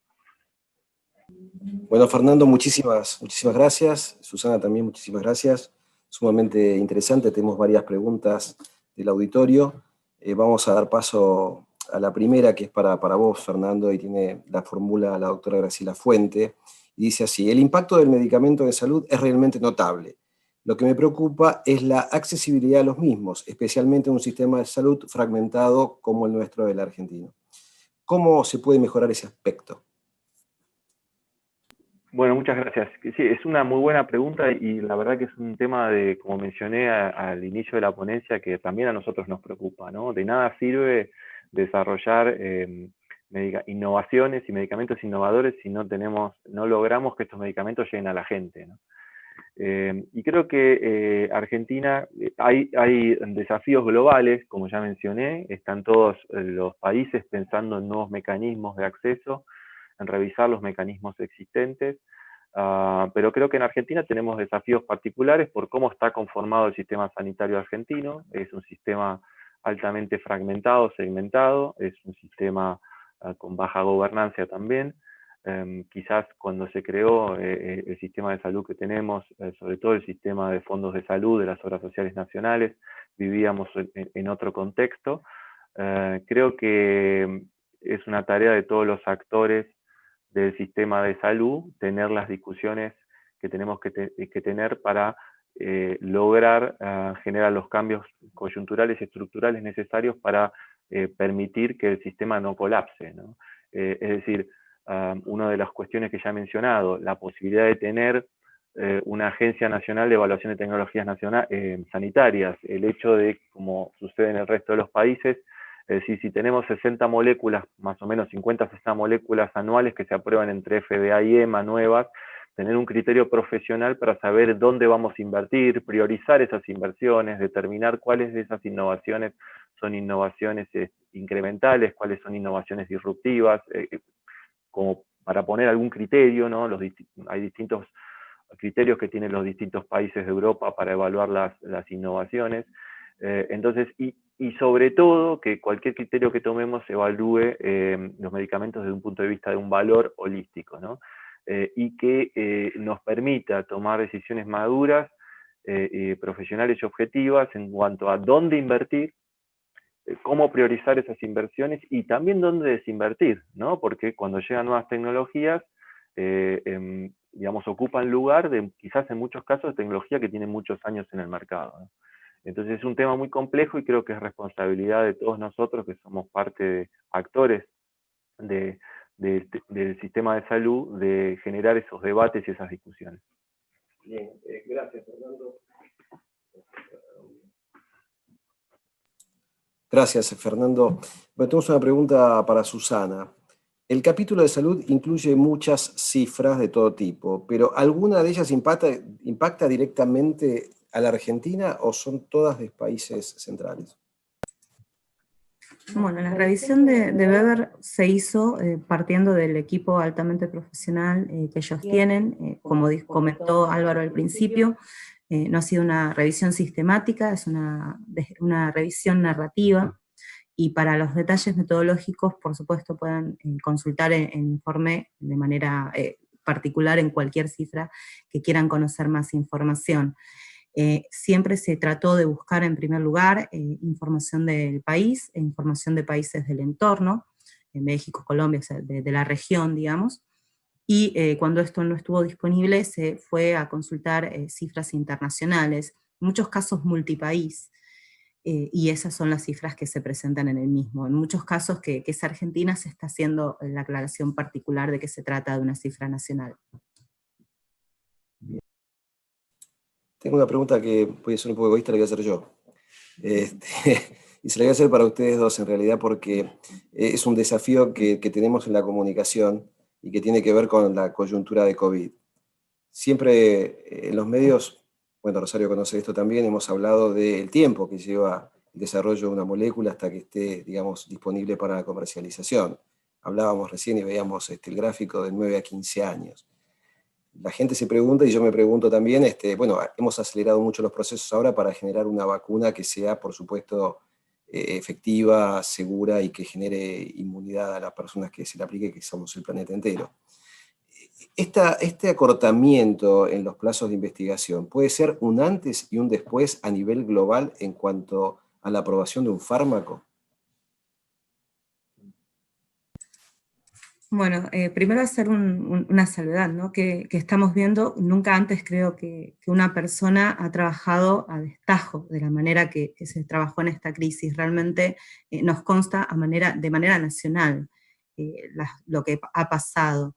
Bueno, Fernando, muchísimas gracias. Susana, también muchísimas gracias. Sumamente interesante, tenemos varias preguntas del auditorio. Vamos a dar paso a la primera, que es para vos, Fernando, y la formula la doctora Graciela Fuente, y dice así: el impacto del medicamento de salud es realmente notable. Lo que me preocupa es la accesibilidad a los mismos, especialmente en un sistema de salud fragmentado como el nuestro del argentino. ¿Cómo se puede mejorar ese aspecto? Bueno, muchas gracias. Sí, es una muy buena pregunta, y la verdad que es un tema como mencioné al inicio de la ponencia, que también a nosotros nos preocupa, ¿no? De nada sirve desarrollar innovaciones y medicamentos innovadores si no logramos que estos medicamentos lleguen a la gente, ¿no? Y creo que Argentina, hay desafíos globales, como ya mencioné, están todos los países pensando en nuevos mecanismos de acceso, en revisar los mecanismos existentes, pero creo que en Argentina tenemos desafíos particulares por cómo está conformado el sistema sanitario argentino. Es un sistema altamente fragmentado, segmentado, es un sistema con baja gobernanza también. Quizás cuando se creó el sistema de salud que tenemos, sobre todo el sistema de fondos de salud de las obras sociales nacionales, vivíamos en otro contexto. Creo que es una tarea de todos los actores del sistema de salud, tener las discusiones que tenemos que tener para lograr generar los cambios coyunturales y estructurales necesarios para permitir que el sistema no colapse, ¿no? Es decir, una de las cuestiones que ya he mencionado, la posibilidad de tener una Agencia Nacional de Evaluación de Tecnologías Sanitarias, el hecho de, como sucede en el resto de los países, es decir, si tenemos 60 moléculas, más o menos 50-60 moléculas anuales que se aprueban entre FDA y EMA nuevas, tener un criterio profesional para saber dónde vamos a invertir, priorizar esas inversiones, determinar cuáles de esas innovaciones son innovaciones incrementales, cuáles son innovaciones disruptivas, como para poner algún criterio, ¿no? Hay distintos criterios que tienen los distintos países de Europa para evaluar las innovaciones. Entonces, y sobre todo, que cualquier criterio que tomemos evalúe los medicamentos desde un punto de vista de un valor holístico, ¿no? Y que nos permita tomar decisiones maduras, profesionales y objetivas en cuanto a dónde invertir, cómo priorizar esas inversiones y también dónde desinvertir, ¿no? Porque cuando llegan nuevas tecnologías, digamos, ocupan lugar de, quizás en muchos casos, de tecnología que tiene muchos años en el mercado, ¿no? Entonces es un tema muy complejo y creo que es responsabilidad de todos nosotros que somos parte de actores del sistema de salud, de generar esos debates y esas discusiones. Bien, gracias, Fernando. Gracias, Fernando. Bueno, tenemos una pregunta para Susana. El capítulo de salud incluye muchas cifras de todo tipo, pero ¿alguna de ellas impacta directamente a la Argentina o son todas de países centrales? Bueno, la revisión de Weber se hizo partiendo del equipo altamente profesional que ellos tienen. Como comentó Álvaro al principio, no ha sido una revisión sistemática, es una revisión narrativa, y para los detalles metodológicos, por supuesto, pueden consultar el informe de manera particular en cualquier cifra que quieran conocer más información. Siempre se trató de buscar en primer lugar información del país, información de países del entorno, México, Colombia, o sea, de la región, digamos, y cuando esto no estuvo disponible se fue a consultar cifras internacionales, en muchos casos multipaís, y esas son las cifras que se presentan en el mismo. En muchos casos que es Argentina se está haciendo la aclaración particular de que se trata de una cifra nacional. Tengo una pregunta que puede ser un poco egoísta, la voy a hacer yo. Y se la voy a hacer para ustedes dos en realidad porque es un desafío que tenemos en la comunicación y que tiene que ver con la coyuntura de COVID. Siempre en los medios, bueno, Rosario conoce esto también, hemos hablado del tiempo que lleva el desarrollo de una molécula hasta que esté, digamos, disponible para la comercialización. Hablábamos recién y veíamos el gráfico de 9 a 15 años. La gente se pregunta, y yo me pregunto también, bueno, hemos acelerado mucho los procesos ahora para generar una vacuna que sea, por supuesto, efectiva, segura y que genere inmunidad a las personas que se le aplique, que somos el planeta entero. Este acortamiento en los plazos de investigación puede ser un antes y un después a nivel global en cuanto a la aprobación de un fármaco. Bueno, primero hacer una salvedad, ¿no? Que estamos viendo, nunca antes creo que una persona ha trabajado a destajo de la manera que se trabajó en esta crisis. Realmente nos consta de manera nacional lo que ha pasado.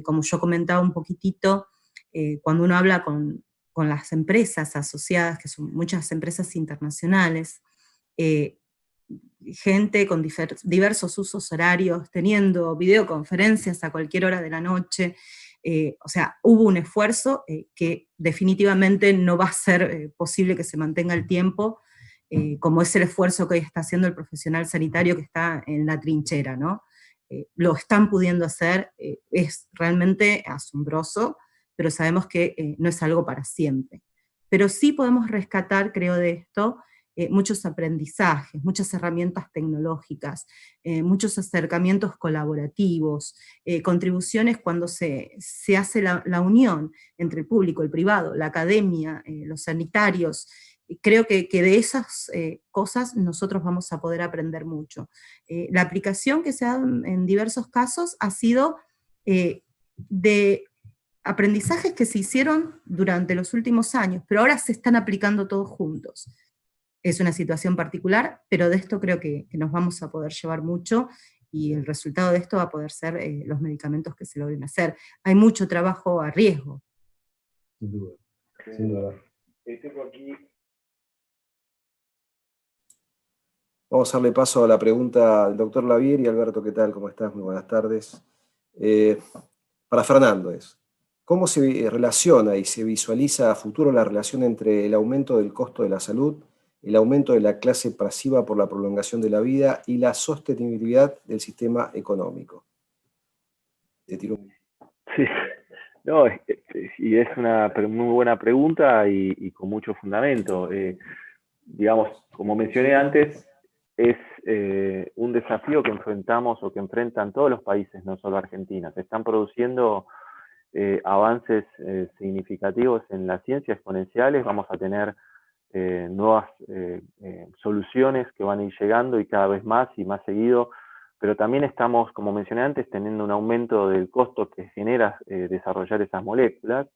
Como yo comentaba un poquitito, cuando uno habla con las empresas asociadas, que son muchas empresas internacionales, gente con diversos usos horarios, teniendo videoconferencias a cualquier hora de la noche, o sea, hubo un esfuerzo que definitivamente no va a ser posible que se mantenga el tiempo, como es el esfuerzo que hoy está haciendo el profesional sanitario que está en la trinchera, ¿no? Lo están pudiendo hacer, es realmente asombroso, pero sabemos que no es algo para siempre. Pero sí podemos rescatar, creo, de esto, muchos aprendizajes, muchas herramientas tecnológicas, muchos acercamientos colaborativos, contribuciones cuando se hace la unión entre el público, el privado, la academia, los sanitarios. Creo que de esas cosas nosotros vamos a poder aprender mucho. La aplicación que se ha dado en diversos casos ha sido de aprendizajes que se hicieron durante los últimos años, pero ahora se están aplicando todos juntos. Es una situación particular, pero de esto creo que nos vamos a poder llevar mucho, y el resultado de esto va a poder ser los medicamentos que se logren hacer. Hay mucho trabajo a riesgo. Sin duda, sin duda. Tengo aquí... Vamos a darle paso a la pregunta del doctor Lavier. Y Alberto, ¿qué tal? ¿Cómo estás? Muy buenas tardes. Para Fernando ¿cómo se relaciona y se visualiza a futuro la relación entre el aumento del costo de la salud, el aumento de la clase pasiva por la prolongación de la vida y la sostenibilidad del sistema económico? Te tiro un... Sí, no, y es una muy buena pregunta y con mucho fundamento. Digamos, como mencioné antes, es un desafío que enfrentamos o que enfrentan todos los países, no solo Argentina. Se están produciendo avances significativos en la ciencia, exponenciales. Vamos a tener nuevas soluciones que van a ir llegando y cada vez más y más seguido, pero también estamos, como mencioné antes, teniendo un aumento del costo que genera desarrollar esas moléculas.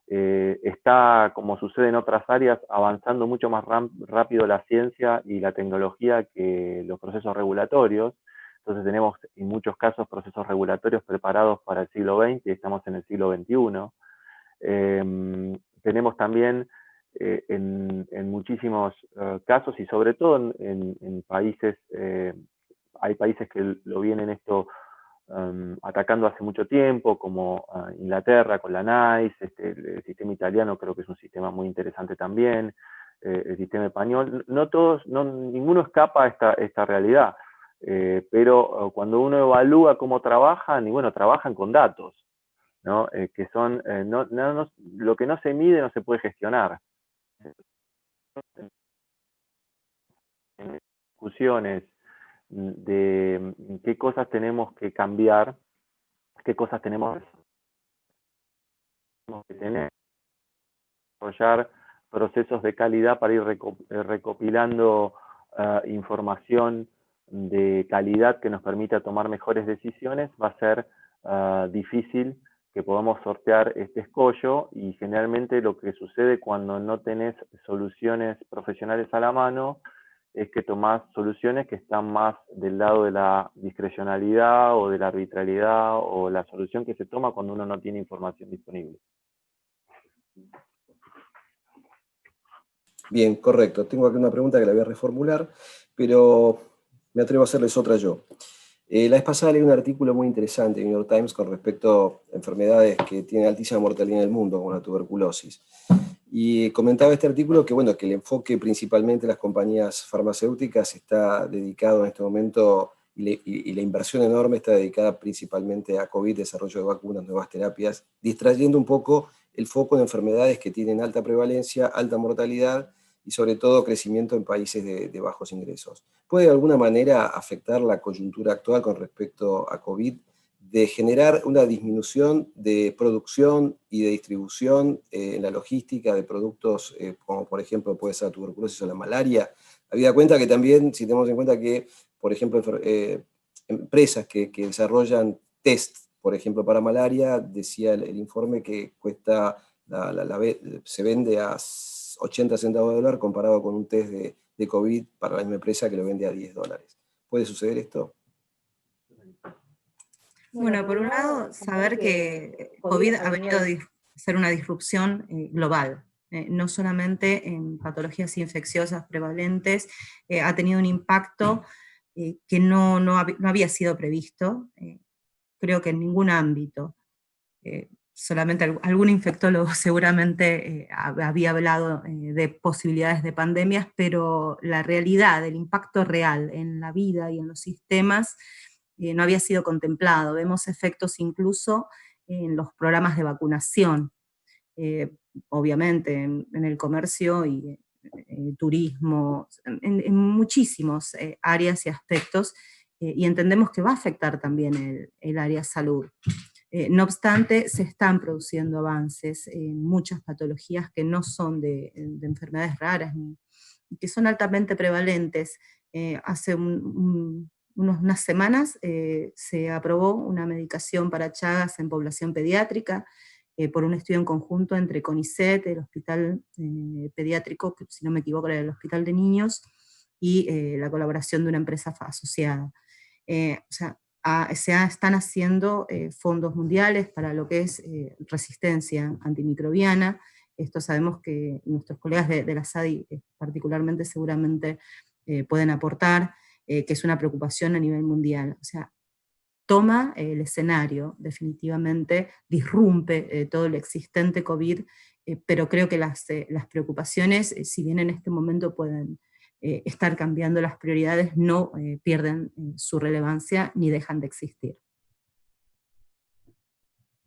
Está, como sucede en otras áreas, avanzando mucho más rápido la ciencia y la tecnología que los procesos regulatorios. Entonces tenemos en muchos casos procesos regulatorios preparados para el siglo XX y estamos en el siglo XXI. Tenemos también en muchísimos casos, y sobre todo en países, hay países que lo vienen esto atacando hace mucho tiempo, como Inglaterra con la NICE, el sistema italiano creo que es un sistema muy interesante también, el sistema español. No todos, ninguno escapa a esta realidad, pero cuando uno evalúa cómo trabajan, y bueno, trabajan con datos, ¿no? Que son, lo que no se mide no se puede gestionar. En discusiones de qué cosas tenemos que cambiar, qué cosas tenemos que tener, desarrollar procesos de calidad para ir recopilando información de calidad que nos permita tomar mejores decisiones. Va a ser difícil que podamos sortear este escollo, y generalmente lo que sucede cuando no tenés soluciones profesionales a la mano es que tomás soluciones que están más del lado de la discrecionalidad o de la arbitrariedad, o la solución que se toma cuando uno no tiene información disponible. Bien, correcto. Tengo aquí una pregunta que la voy a reformular, pero me atrevo a hacerles otra yo. La vez pasada leí un artículo muy interesante en New York Times con respecto a enfermedades que tienen altísima mortalidad en el mundo, como la tuberculosis. Y comentaba este artículo que, bueno, que el enfoque principalmente de las compañías farmacéuticas está dedicado en este momento, y la inversión enorme está dedicada principalmente a COVID, desarrollo de vacunas, nuevas terapias, distrayendo un poco el foco en enfermedades que tienen alta prevalencia, alta mortalidad y sobre todo crecimiento en países de bajos ingresos. ¿Puede de alguna manera afectar la coyuntura actual con respecto a COVID de generar una disminución de producción y de distribución en la logística de productos como por ejemplo puede ser la tuberculosis o la malaria? Habida cuenta que también, si tenemos en cuenta que, por ejemplo, empresas que desarrollan test, por ejemplo, para malaria, decía el informe que cuesta, se vende a 80 centavos de dólar comparado con un test de COVID para la misma empresa que lo vende a $10. ¿Puede suceder esto? Bueno, por un lado, saber que COVID ha venido a ser una disrupción global. No solamente en patologías infecciosas prevalentes, ha tenido un impacto que no había sido previsto, creo que en ningún ámbito. Solamente algún infectólogo seguramente había hablado de posibilidades de pandemias, pero la realidad, el impacto real en la vida y en los sistemas no había sido contemplado. Vemos efectos incluso en los programas de vacunación, obviamente en el comercio y turismo, en muchísimos áreas y aspectos, y entendemos que va a afectar también el área salud. No obstante, se están produciendo avances en muchas patologías que no son de enfermedades raras, que son altamente prevalentes. Hace unas semanas se aprobó una medicación para Chagas en población pediátrica, por un estudio en conjunto entre CONICET, el hospital pediátrico, que si no me equivoco era el Hospital de Niños, y la colaboración de una empresa asociada. O sea, están haciendo fondos mundiales para lo que es resistencia antimicrobiana. Esto sabemos que nuestros colegas de la SADI particularmente seguramente pueden aportar, que es una preocupación a nivel mundial. O sea, toma el escenario, definitivamente, disrumpe todo el existente COVID, pero creo que las preocupaciones, si bien en este momento pueden estar cambiando las prioridades, no pierden su relevancia ni dejan de existir.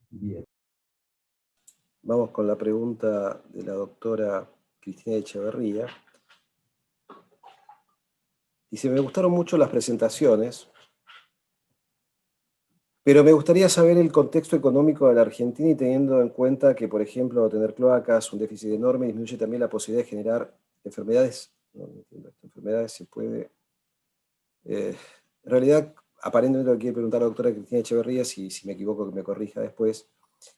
Bien. Vamos con la pregunta de la doctora Cristina Echeverría. Dice, me gustaron mucho las presentaciones, pero me gustaría saber el contexto económico de la Argentina y teniendo en cuenta que, por ejemplo, tener cloacas, un déficit enorme, disminuye también la posibilidad de generar enfermedades. No entiendo esto, enfermedades se puede... en realidad, aparentemente lo que quiere preguntar la doctora Cristina Echeverría, si me equivoco que me corrija después,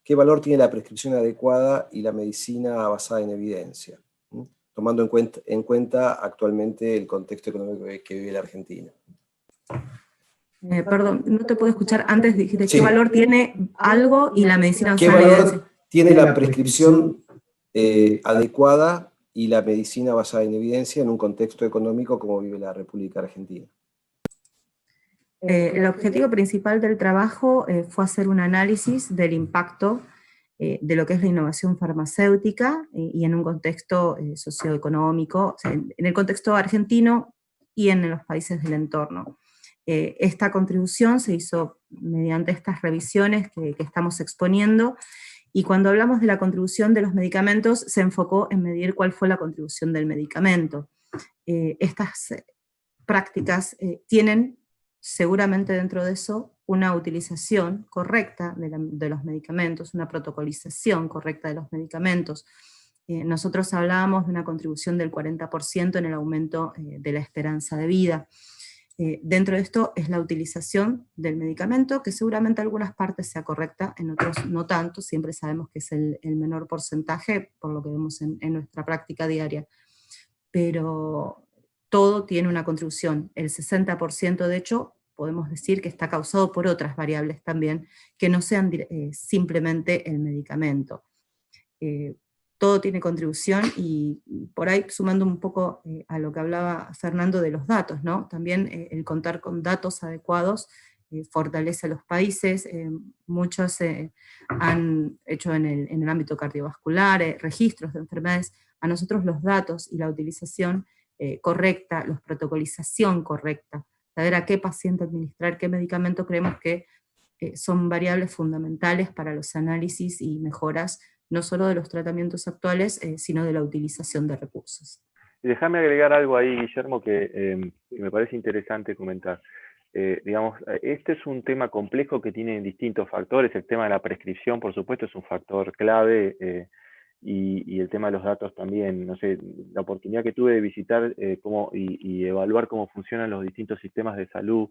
¿qué valor tiene la prescripción adecuada y la medicina basada en evidencia? Tomando en cuenta actualmente el contexto económico que vive la Argentina. Perdón, no te puedo escuchar. Antes dijiste, Sí. ¿qué valor tiene algo y la medicina basada en evidencia? ¿Qué valor tiene la prescripción adecuada y la medicina basada en evidencia en un contexto económico como vive la República Argentina? El objetivo principal del trabajo fue hacer un análisis del impacto de lo que es la innovación farmacéutica y en un contexto socioeconómico, o sea, en el contexto argentino y en los países del entorno. Esta contribución se hizo mediante estas revisiones que estamos exponiendo, y cuando hablamos de la contribución de los medicamentos, se enfocó en medir cuál fue la contribución del medicamento. Estas prácticas tienen seguramente dentro de eso una utilización correcta de los medicamentos, una protocolización correcta de los medicamentos. Nosotros hablábamos de una contribución del 40% en el aumento de la esperanza de vida. Dentro de esto es la utilización del medicamento, que seguramente en algunas partes sea correcta, en otros no tanto, siempre sabemos que es el menor porcentaje, por lo que vemos en nuestra práctica diaria. Pero todo tiene una contribución. El 60% de hecho podemos decir que está causado por otras variables también, que no sean simplemente el medicamento. Todo tiene contribución, y por ahí sumando un poco a lo que hablaba Fernando de los datos, ¿no? También el contar con datos adecuados fortalece a los países. Muchos han hecho en el ámbito cardiovascular registros de enfermedades. A nosotros los datos y la utilización correcta, la protocolización correcta, saber a qué paciente administrar qué medicamento, creemos que son variables fundamentales para los análisis y mejoras, no solo de los tratamientos actuales, sino de la utilización de recursos. Y déjame agregar algo ahí, Guillermo, que me parece interesante comentar. Digamos, este es un tema complejo que tiene distintos factores. El tema de la prescripción, por supuesto, es un factor clave, y el tema de los datos también. No sé, la oportunidad que tuve de visitar y evaluar cómo funcionan los distintos sistemas de salud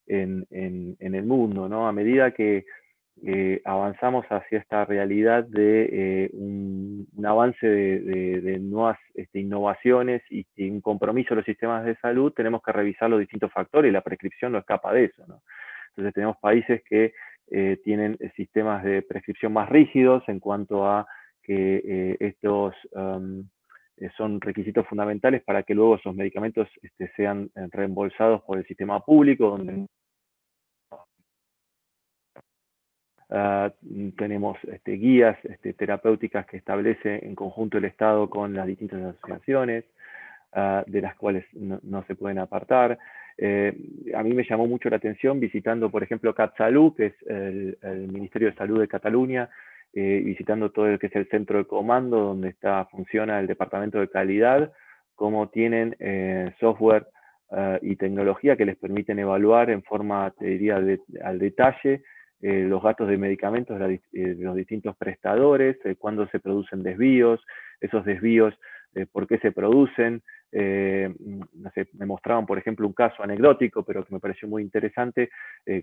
en el mundo, ¿no? A medida que avanzamos hacia esta realidad de un avance de nuevas innovaciones y un compromiso de los sistemas de salud, tenemos que revisar los distintos factores, y la prescripción no escapa de eso, ¿no? Entonces tenemos países que tienen sistemas de prescripción más rígidos en cuanto a que estos son requisitos fundamentales para que luego esos medicamentos sean reembolsados por el sistema público, donde tenemos guías terapéuticas que establece en conjunto el Estado con las distintas asociaciones, de las cuales no se pueden apartar. A mí me llamó mucho la atención visitando, por ejemplo, CatSalut, que es el Ministerio de Salud de Cataluña, visitando todo el que es el centro de comando, donde funciona el departamento de calidad, cómo tienen software y tecnología que les permiten evaluar en forma, te diría, al detalle, los gastos de medicamentos de los distintos prestadores, cuándo se producen desvíos. Esos desvíos por qué se producen. No sé, me mostraban, por ejemplo, un caso anecdótico, pero que me pareció muy interesante,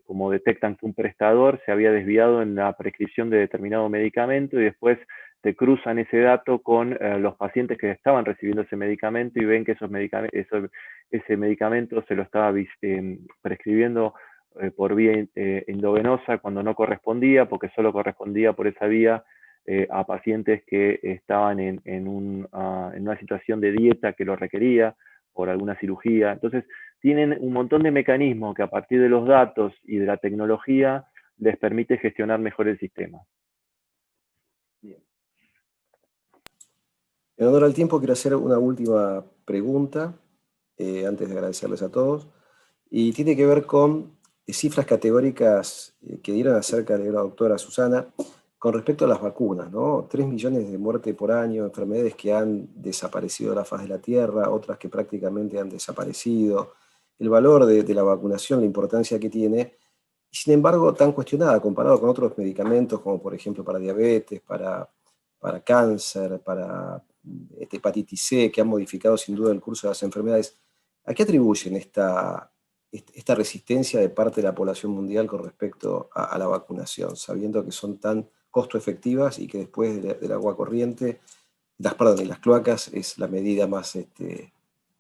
como detectan que un prestador se había desviado en la prescripción de determinado medicamento y después te cruzan ese dato con los pacientes que estaban recibiendo ese medicamento y ven que ese medicamento se lo estaba prescribiendo por vía endovenosa cuando no correspondía, porque solo correspondía por esa vía a pacientes que estaban en una situación de dieta que lo requería, por alguna cirugía. Entonces, tienen un montón de mecanismos que a partir de los datos y de la tecnología les permite gestionar mejor el sistema. Bien. En honor al tiempo, quiero hacer una última pregunta, antes de agradecerles a todos, y tiene que ver con cifras categóricas que dieron acerca de la doctora Susana con respecto a las vacunas, ¿no? 3 millones de muertes por año, enfermedades que han desaparecido de la faz de la Tierra, otras que prácticamente han desaparecido, el valor de la vacunación, la importancia que tiene, y sin embargo tan cuestionada comparado con otros medicamentos, como por ejemplo para diabetes, para cáncer, para hepatitis C, que han modificado sin duda el curso de las enfermedades. ¿A qué atribuyen esta resistencia de parte de la población mundial con respecto a la vacunación, sabiendo que son tan costo efectivas y que después del agua corriente, y las cloacas es la medida más,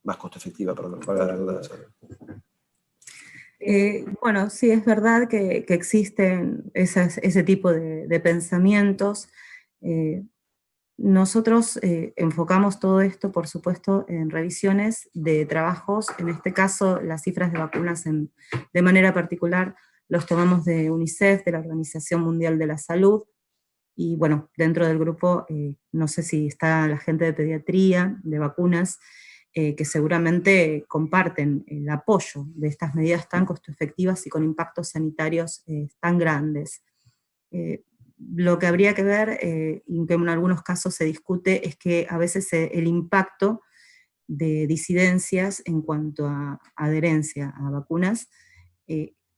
más costo efectiva, perdón, para la redundancia? Bueno, sí, es verdad que existen ese tipo de pensamientos. Nosotros enfocamos todo esto, por supuesto, en revisiones de trabajos, en este caso las cifras de vacunas de manera particular los tomamos de UNICEF, de la Organización Mundial de la Salud, y bueno, dentro del grupo, no sé si está la gente de pediatría, de vacunas, que seguramente comparten el apoyo de estas medidas tan costo efectivas y con impactos sanitarios tan grandes. Lo que habría que ver, y que en algunos casos se discute, es que a veces el impacto de disidencias en cuanto a adherencia a vacunas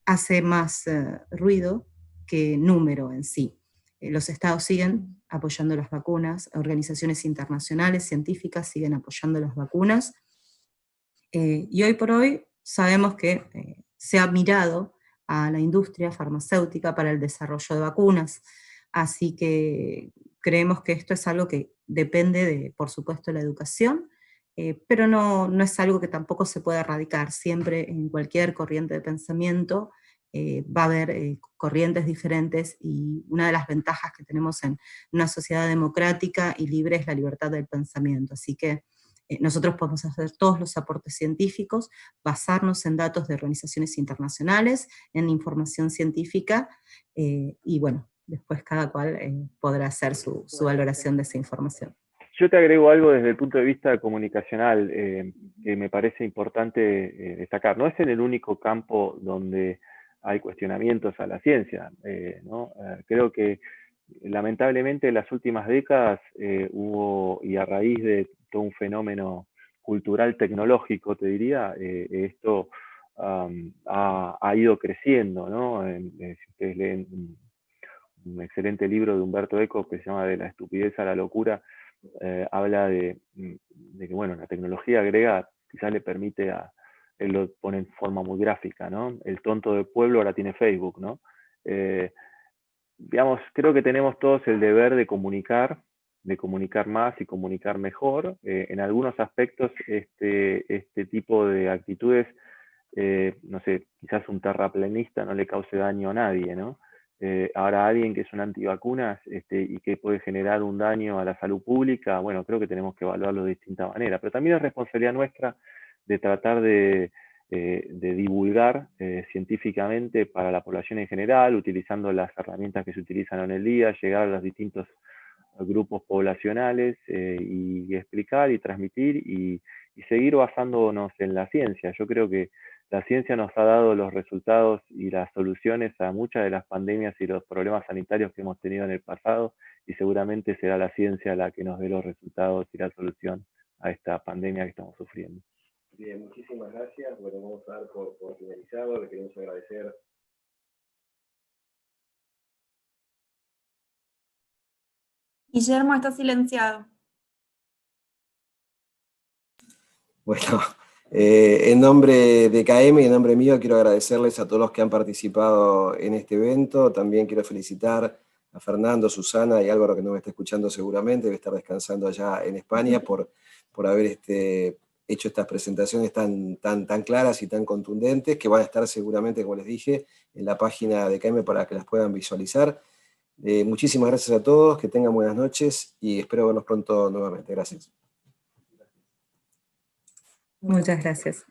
hace más ruido que número en sí. Los estados siguen apoyando las vacunas, organizaciones internacionales, científicas siguen apoyando las vacunas, y hoy por hoy sabemos que se ha mirado a la industria farmacéutica para el desarrollo de vacunas, así que creemos que esto es algo que depende de, por supuesto, la educación, pero no es algo que tampoco se pueda erradicar. Siempre en cualquier corriente de pensamiento va a haber corrientes diferentes, y una de las ventajas que tenemos en una sociedad democrática y libre es la libertad del pensamiento. Así que nosotros podemos hacer todos los aportes científicos, basarnos en datos de organizaciones internacionales, en información científica, y bueno, después cada cual podrá hacer su valoración de esa información. Yo te agrego algo desde el punto de vista comunicacional que me parece importante destacar. No es en el único campo donde hay cuestionamientos a la ciencia, ¿no? Creo que lamentablemente en las últimas décadas hubo, y a raíz de todo un fenómeno cultural tecnológico, te diría, esto ha ido creciendo, ¿no? Si ustedes leen un excelente libro de Humberto Eco que se llama De la estupidez a la locura, habla de que, bueno, la tecnología griega quizás le permite él lo pone en forma muy gráfica, ¿no? El tonto del pueblo ahora tiene Facebook, ¿no? Digamos, creo que tenemos todos el deber de comunicar más y comunicar mejor. En algunos aspectos, este tipo de actitudes, no sé, quizás un terraplanista no le cause daño a nadie, ¿no? Ahora alguien que es un antivacunas y que puede generar un daño a la salud pública, bueno, creo que tenemos que evaluarlo de distinta manera. Pero también es responsabilidad nuestra de tratar de divulgar científicamente para la población en general, utilizando las herramientas que se utilizan en el día, llegar a los distintos grupos poblacionales y explicar y transmitir y seguir basándonos en la ciencia. Yo creo que la ciencia nos ha dado los resultados y las soluciones a muchas de las pandemias y los problemas sanitarios que hemos tenido en el pasado, y seguramente será la ciencia la que nos dé los resultados y la solución a esta pandemia que estamos sufriendo. Bien, muchísimas gracias. Bueno, vamos a dar por finalizado. Le queremos agradecer. Guillermo está silenciado. Bueno, en nombre de KM y en nombre mío quiero agradecerles a todos los que han participado en este evento. También quiero felicitar a Fernando, Susana y Álvaro, que nos está escuchando seguramente, debe estar descansando allá en España, por haber hecho estas presentaciones tan claras y tan contundentes, que van a estar seguramente, como les dije, en la página de KM para que las puedan visualizar. Muchísimas gracias a todos, que tengan buenas noches y espero verlos pronto nuevamente. Gracias. Muchas gracias.